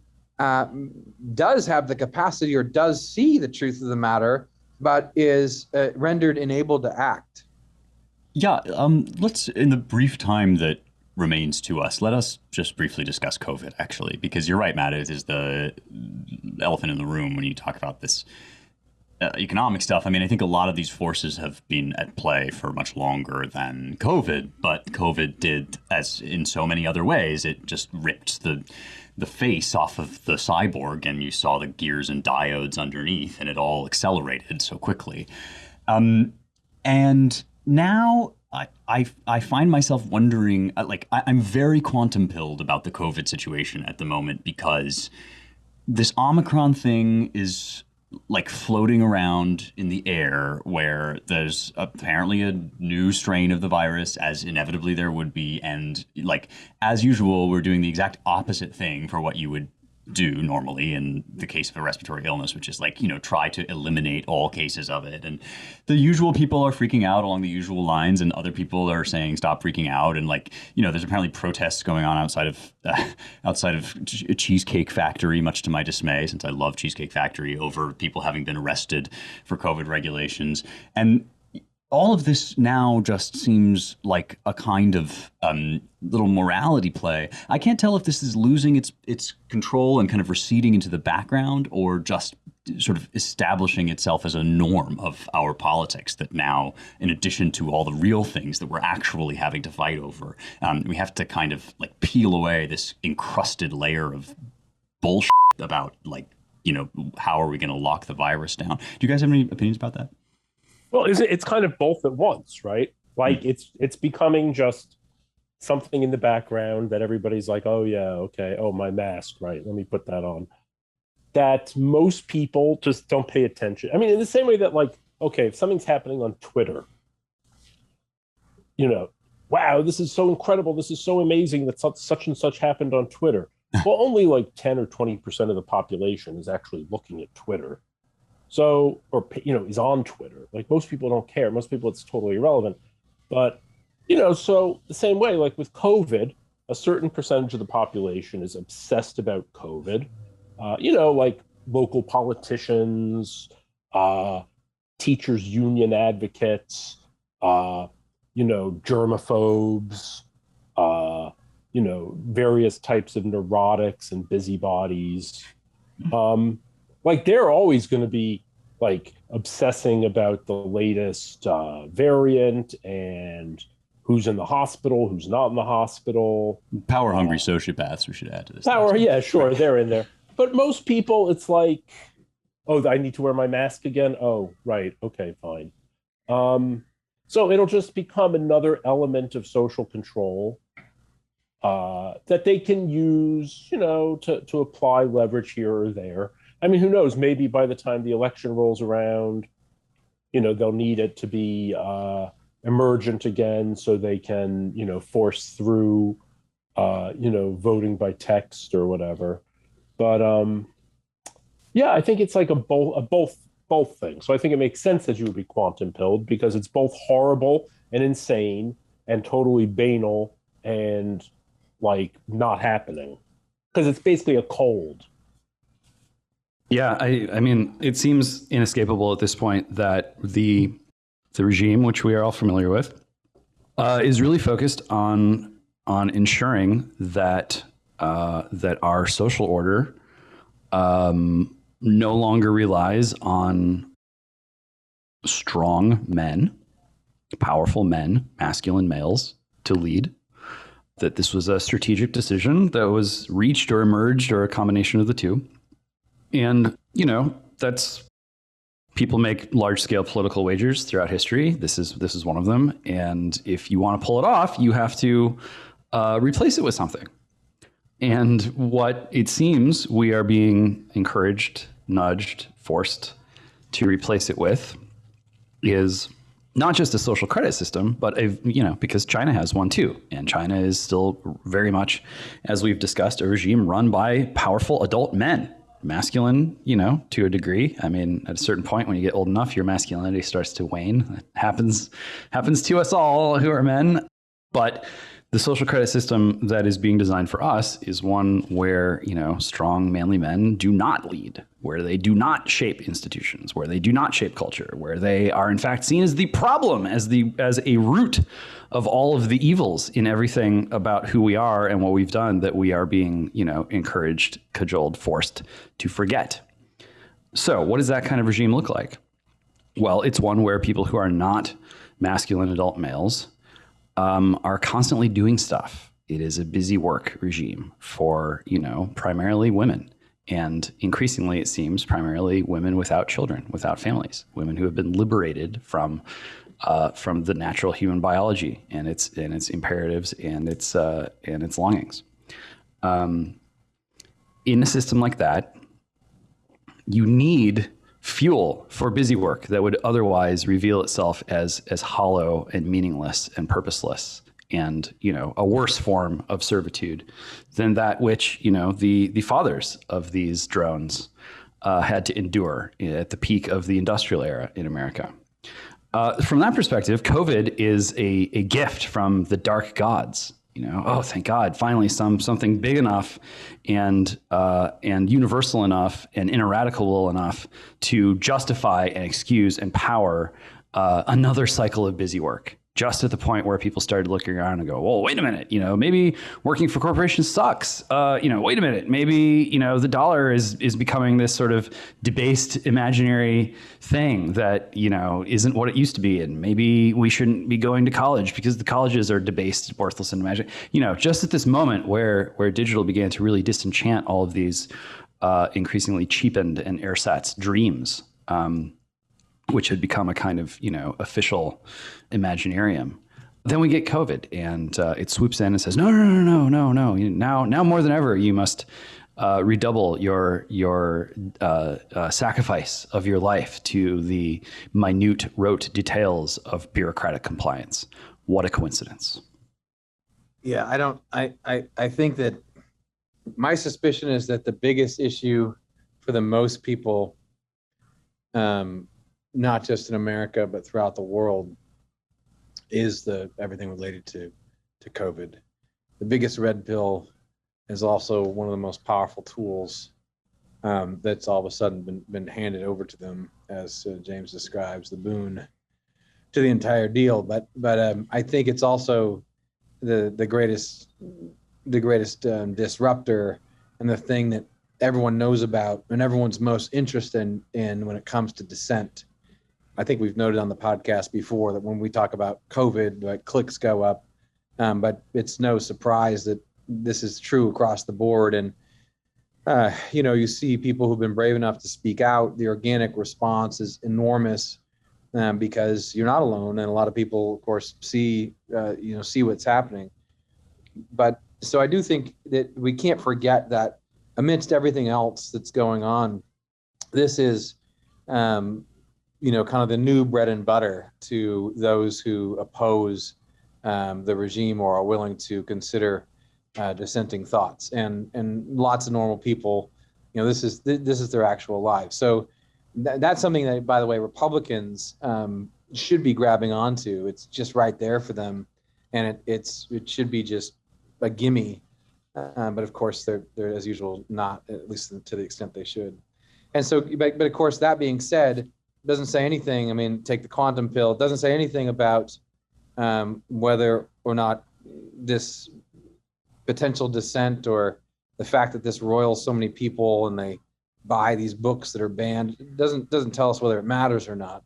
does have the capacity or does see the truth of the matter, but is rendered unable to act. Yeah, let's, in the brief time that remains to us, let us just briefly discuss COVID, actually, because you're right, Matt, it is the elephant in the room when you talk about this economic stuff. I mean, I think a lot of these forces have been at play for much longer than COVID, but COVID did, as in so many other ways, it just ripped the face off of the cyborg, and you saw the gears and diodes underneath, and it all accelerated so quickly. And now I find myself wondering, I'm very quantum pilled about the COVID situation at the moment, because this Omicron thing is like floating around in the air, where there's apparently a new strain of the virus, as inevitably there would be. And like, as usual, we're doing the exact opposite thing for what you would do normally in the case of a respiratory illness, which is like, try to eliminate all cases of it. And the usual people are freaking out along the usual lines, and other people are saying, stop freaking out. And like, there's apparently protests going on outside of Cheesecake Factory, much to my dismay, since I love Cheesecake Factory, over people having been arrested for COVID regulations. And all of this now just seems like a kind of little morality play. I can't tell if this is losing its control and kind of receding into the background, or just sort of establishing itself as a norm of our politics, that now, in addition to all the real things that we're actually having to fight over, we have to kind of like peel away this encrusted layer of bullshit about, like, how are we going to lock the virus down? Do you guys have any opinions about that? Well, it's kind of both at once, right? Like it's becoming just something in the background that everybody's like, oh yeah, okay, oh, my mask, right? Let me put that on. That most people just don't pay attention. I mean, in the same way that, like, okay, if something's happening on Twitter, wow, this is so incredible, this is so amazing that such and such happened on Twitter. Well, only like 10 or 20% of the population is actually looking at Twitter. So, or, is on Twitter. Like, most people don't care. Most people, it's totally irrelevant. But, so the same way, like with COVID, a certain percentage of the population is obsessed about COVID. Like local politicians, teachers union advocates, germaphobes, various types of neurotics and busybodies. Like, they're always going to be like obsessing about the latest variant and who's in the hospital, who's not in the hospital. Power hungry sociopaths, we should add to this. Yeah, sure, they're in there. But most people, it's like, oh, I need to wear my mask again. Oh, right. Okay, fine. So it'll just become another element of social control that they can use, to apply leverage here or there. I mean, who knows? Maybe by the time the election rolls around, they'll need it to be emergent again, so they can, force through, voting by text or whatever. But yeah, I think it's like a both thing. So I think it makes sense that you would be quantum pilled, because it's both horrible and insane and totally banal and like not happening, because it's basically a cold. Yeah, I mean, it seems inescapable at this point that the regime, which we are all familiar with, is really focused on ensuring that that our social order no longer relies on strong men, powerful men, masculine males to lead. That this was a strategic decision that was reached or emerged, or a combination of the two. And, that's, people make large scale political wagers throughout history. This is one of them. And if you want to pull it off, you have to replace it with something. And what it seems we are being encouraged, nudged, forced to replace it with is not just a social credit system, but because China has one too. And China is still very much, as we've discussed, a regime run by powerful adult men. Masculine, to a degree. I mean, at a certain point, when you get old enough, your masculinity starts to wane. It happens to us all who are men. But the social credit system that is being designed for us is one where, strong, manly men do not lead, where they do not shape institutions, where they do not shape culture, where they are in fact seen as the problem, as a root of all of the evils in everything about who we are and what we've done, that we are being, encouraged, cajoled, forced to forget. So what does that kind of regime look like? Well, it's one where people who are not masculine adult males are constantly doing stuff. It is a busy work regime for, primarily women. And increasingly, it seems, primarily women without children, without families, women who have been liberated from the natural human biology and its imperatives and its longings. In a system like that, you need fuel for busy work that would otherwise reveal itself as hollow and meaningless and purposeless, and a worse form of servitude than that which the fathers of these drones had to endure at the peak of the industrial era in America. From that perspective, COVID is a gift from the dark gods. Oh, thank God! Finally, something big enough and universal enough and ineradicable enough to justify and excuse and power another cycle of busy work. Just at the point where people started looking around and go, well, wait a minute, maybe working for corporations sucks. Wait a minute, maybe, the dollar is becoming this sort of debased imaginary thing that, isn't what it used to be. And maybe we shouldn't be going to college because the colleges are debased, worthless, and imaginary. Just at this moment where digital began to really disenchant all of these increasingly cheapened and ersatz dreams, which had become a kind of, official Imaginarium. Then we get COVID, and it swoops in and says, no. Now more than ever, you must redouble your sacrifice of your life to the minute, rote details of bureaucratic compliance. What a coincidence. Yeah, I think that my suspicion is that the biggest issue for the most people, not just in America, but throughout the world, is everything related to COVID. The biggest red pill is also one of the most powerful tools that's all of a sudden been handed over to them, as James describes, the boon to the entire deal. But I think it's also the greatest disruptor, and the thing that everyone knows about and everyone's most interested in when it comes to dissent. I think we've noted on the podcast before that when we talk about COVID, like, clicks go up, but it's no surprise that this is true across the board. And, you see people who've been brave enough to speak out. The organic response is enormous because you're not alone. And a lot of people, of course, see what's happening. But so I do think that we can't forget that amidst everything else that's going on, this is, kind of the new bread and butter to those who oppose the regime or are willing to consider dissenting thoughts. And lots of normal people, this is their actual lives. So that's something that, by the way, Republicans should be grabbing onto. It's just right there for them, and it should be just a gimme. But of course, they're as usual not, at least to the extent they should. And so, but of course, that being said, doesn't say anything. I mean, take the quantum pill. It doesn't say anything about whether or not this potential dissent, or the fact that this roils so many people and they buy these books that are banned. It doesn't tell us whether it matters or not.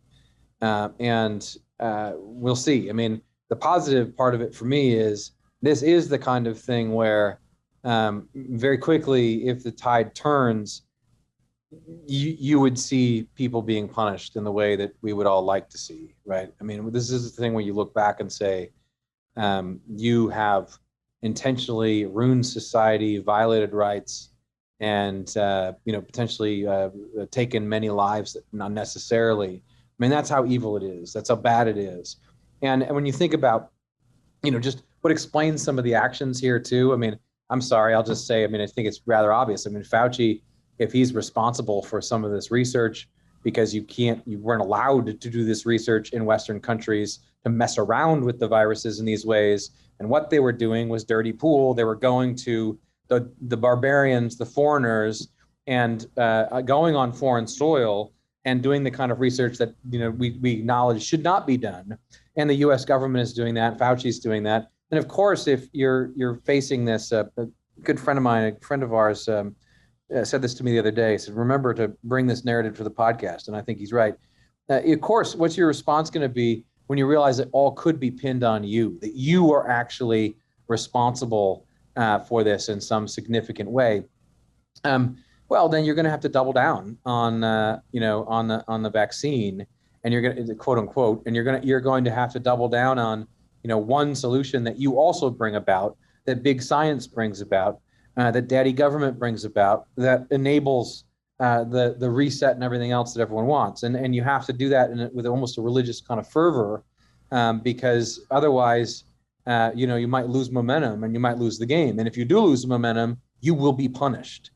And we'll see. I mean, the positive part of it for me is this is the kind of thing where very quickly, if the tide turns, you would see people being punished in the way that we would all like to see, right? I mean, this is the thing where you look back and say, you have intentionally ruined society, violated rights, and potentially taken many lives unnecessarily. I mean, that's how evil it is. That's how bad it is. And when you think about, just what explains some of the actions here too. I mean, I'm sorry, I'll just say, I think it's rather obvious. I mean, Fauci, if he's responsible for some of this research, because you weren't allowed to do this research in Western countries to mess around with the viruses in these ways. And what they were doing was dirty pool. They were going to the barbarians, the foreigners, and going on foreign soil and doing the kind of research that we acknowledge should not be done. And the U.S. government is doing that. Fauci's doing that. And of course, if you're facing this, a good friend of mine, a friend of ours, said this to me the other day. He said, remember to bring this narrative to the podcast. And I think he's right. Of course, what's your response going to be when you realize that all could be pinned on you, that you are actually responsible for this in some significant way? Well, then you're going to have to double down on the vaccine, and you're going to, quote unquote, and you're going to have to double down on one solution that you also bring about, that big science brings about, that daddy government brings about, that enables the reset and everything else that everyone wants. And you have to do that with almost a religious kind of fervor, because otherwise, you might lose momentum and you might lose the game. And if you do lose momentum, you will be punished.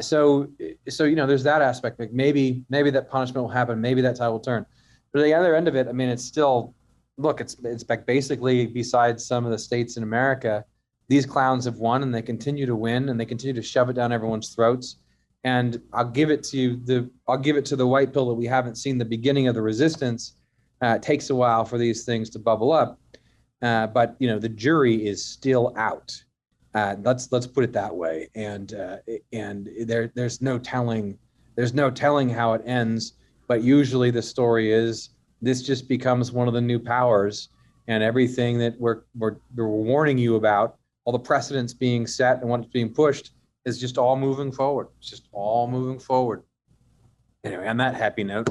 So there's that aspect. Like maybe that punishment will happen. Maybe that tide will turn. But at the other end of it, I mean, it's still, look, it's like basically, besides some of the states in America, these clowns have won, and they continue to win, and they continue to shove it down everyone's throats. And I'll give it to the white pill that we haven't seen the beginning of the resistance, It takes a while for these things to bubble up, but the jury is still out. Let's put it that way. And there's no telling how it ends. But usually the story is this just becomes one of the new powers, and everything that we're warning you about, all the precedents being set and what's being pushed, is just all moving forward. It's just all moving forward. Anyway, on that happy note.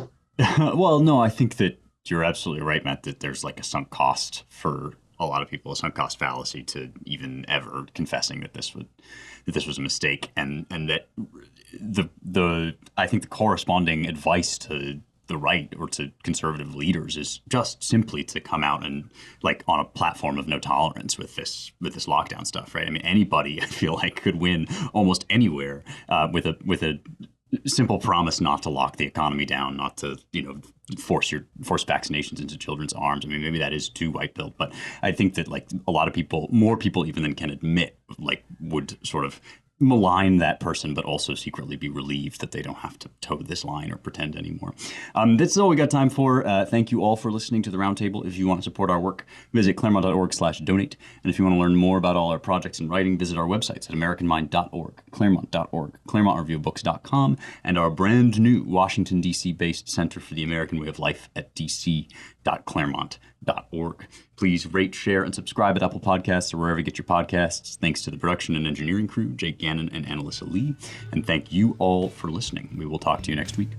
Well, no, I think that you're absolutely right, Matt, that there's like a sunk cost for a lot of people, a sunk cost fallacy to even ever confessing that this was a mistake, and that I think the corresponding advice to the right or to conservative leaders is just simply to come out and like on a platform of no tolerance with this lockdown stuff, right? I mean, anybody I feel like could win almost anywhere with a simple promise not to lock the economy down, not to force vaccinations into children's arms. I mean, maybe that is too white pilled, but I think that like a lot of people, more people even than can admit, like would sort of malign that person, but also secretly be relieved that they don't have to toe this line or pretend anymore. That's all we got time for. Thank you all for listening to the Roundtable. If you want to support our work, visit claremont.org/donate. And if you want to learn more about all our projects and writing, visit our websites at americanmind.org, claremont.org, claremontreviewbooks.com, and our brand new Washington, D.C. based Center for the American Way of Life at dc.claremont.org. Please rate, share, and subscribe at Apple Podcasts or wherever you get your podcasts. Thanks to the production and engineering crew, Jake Gannon and Annalisa Lee. And thank you all for listening. We will talk to you next week.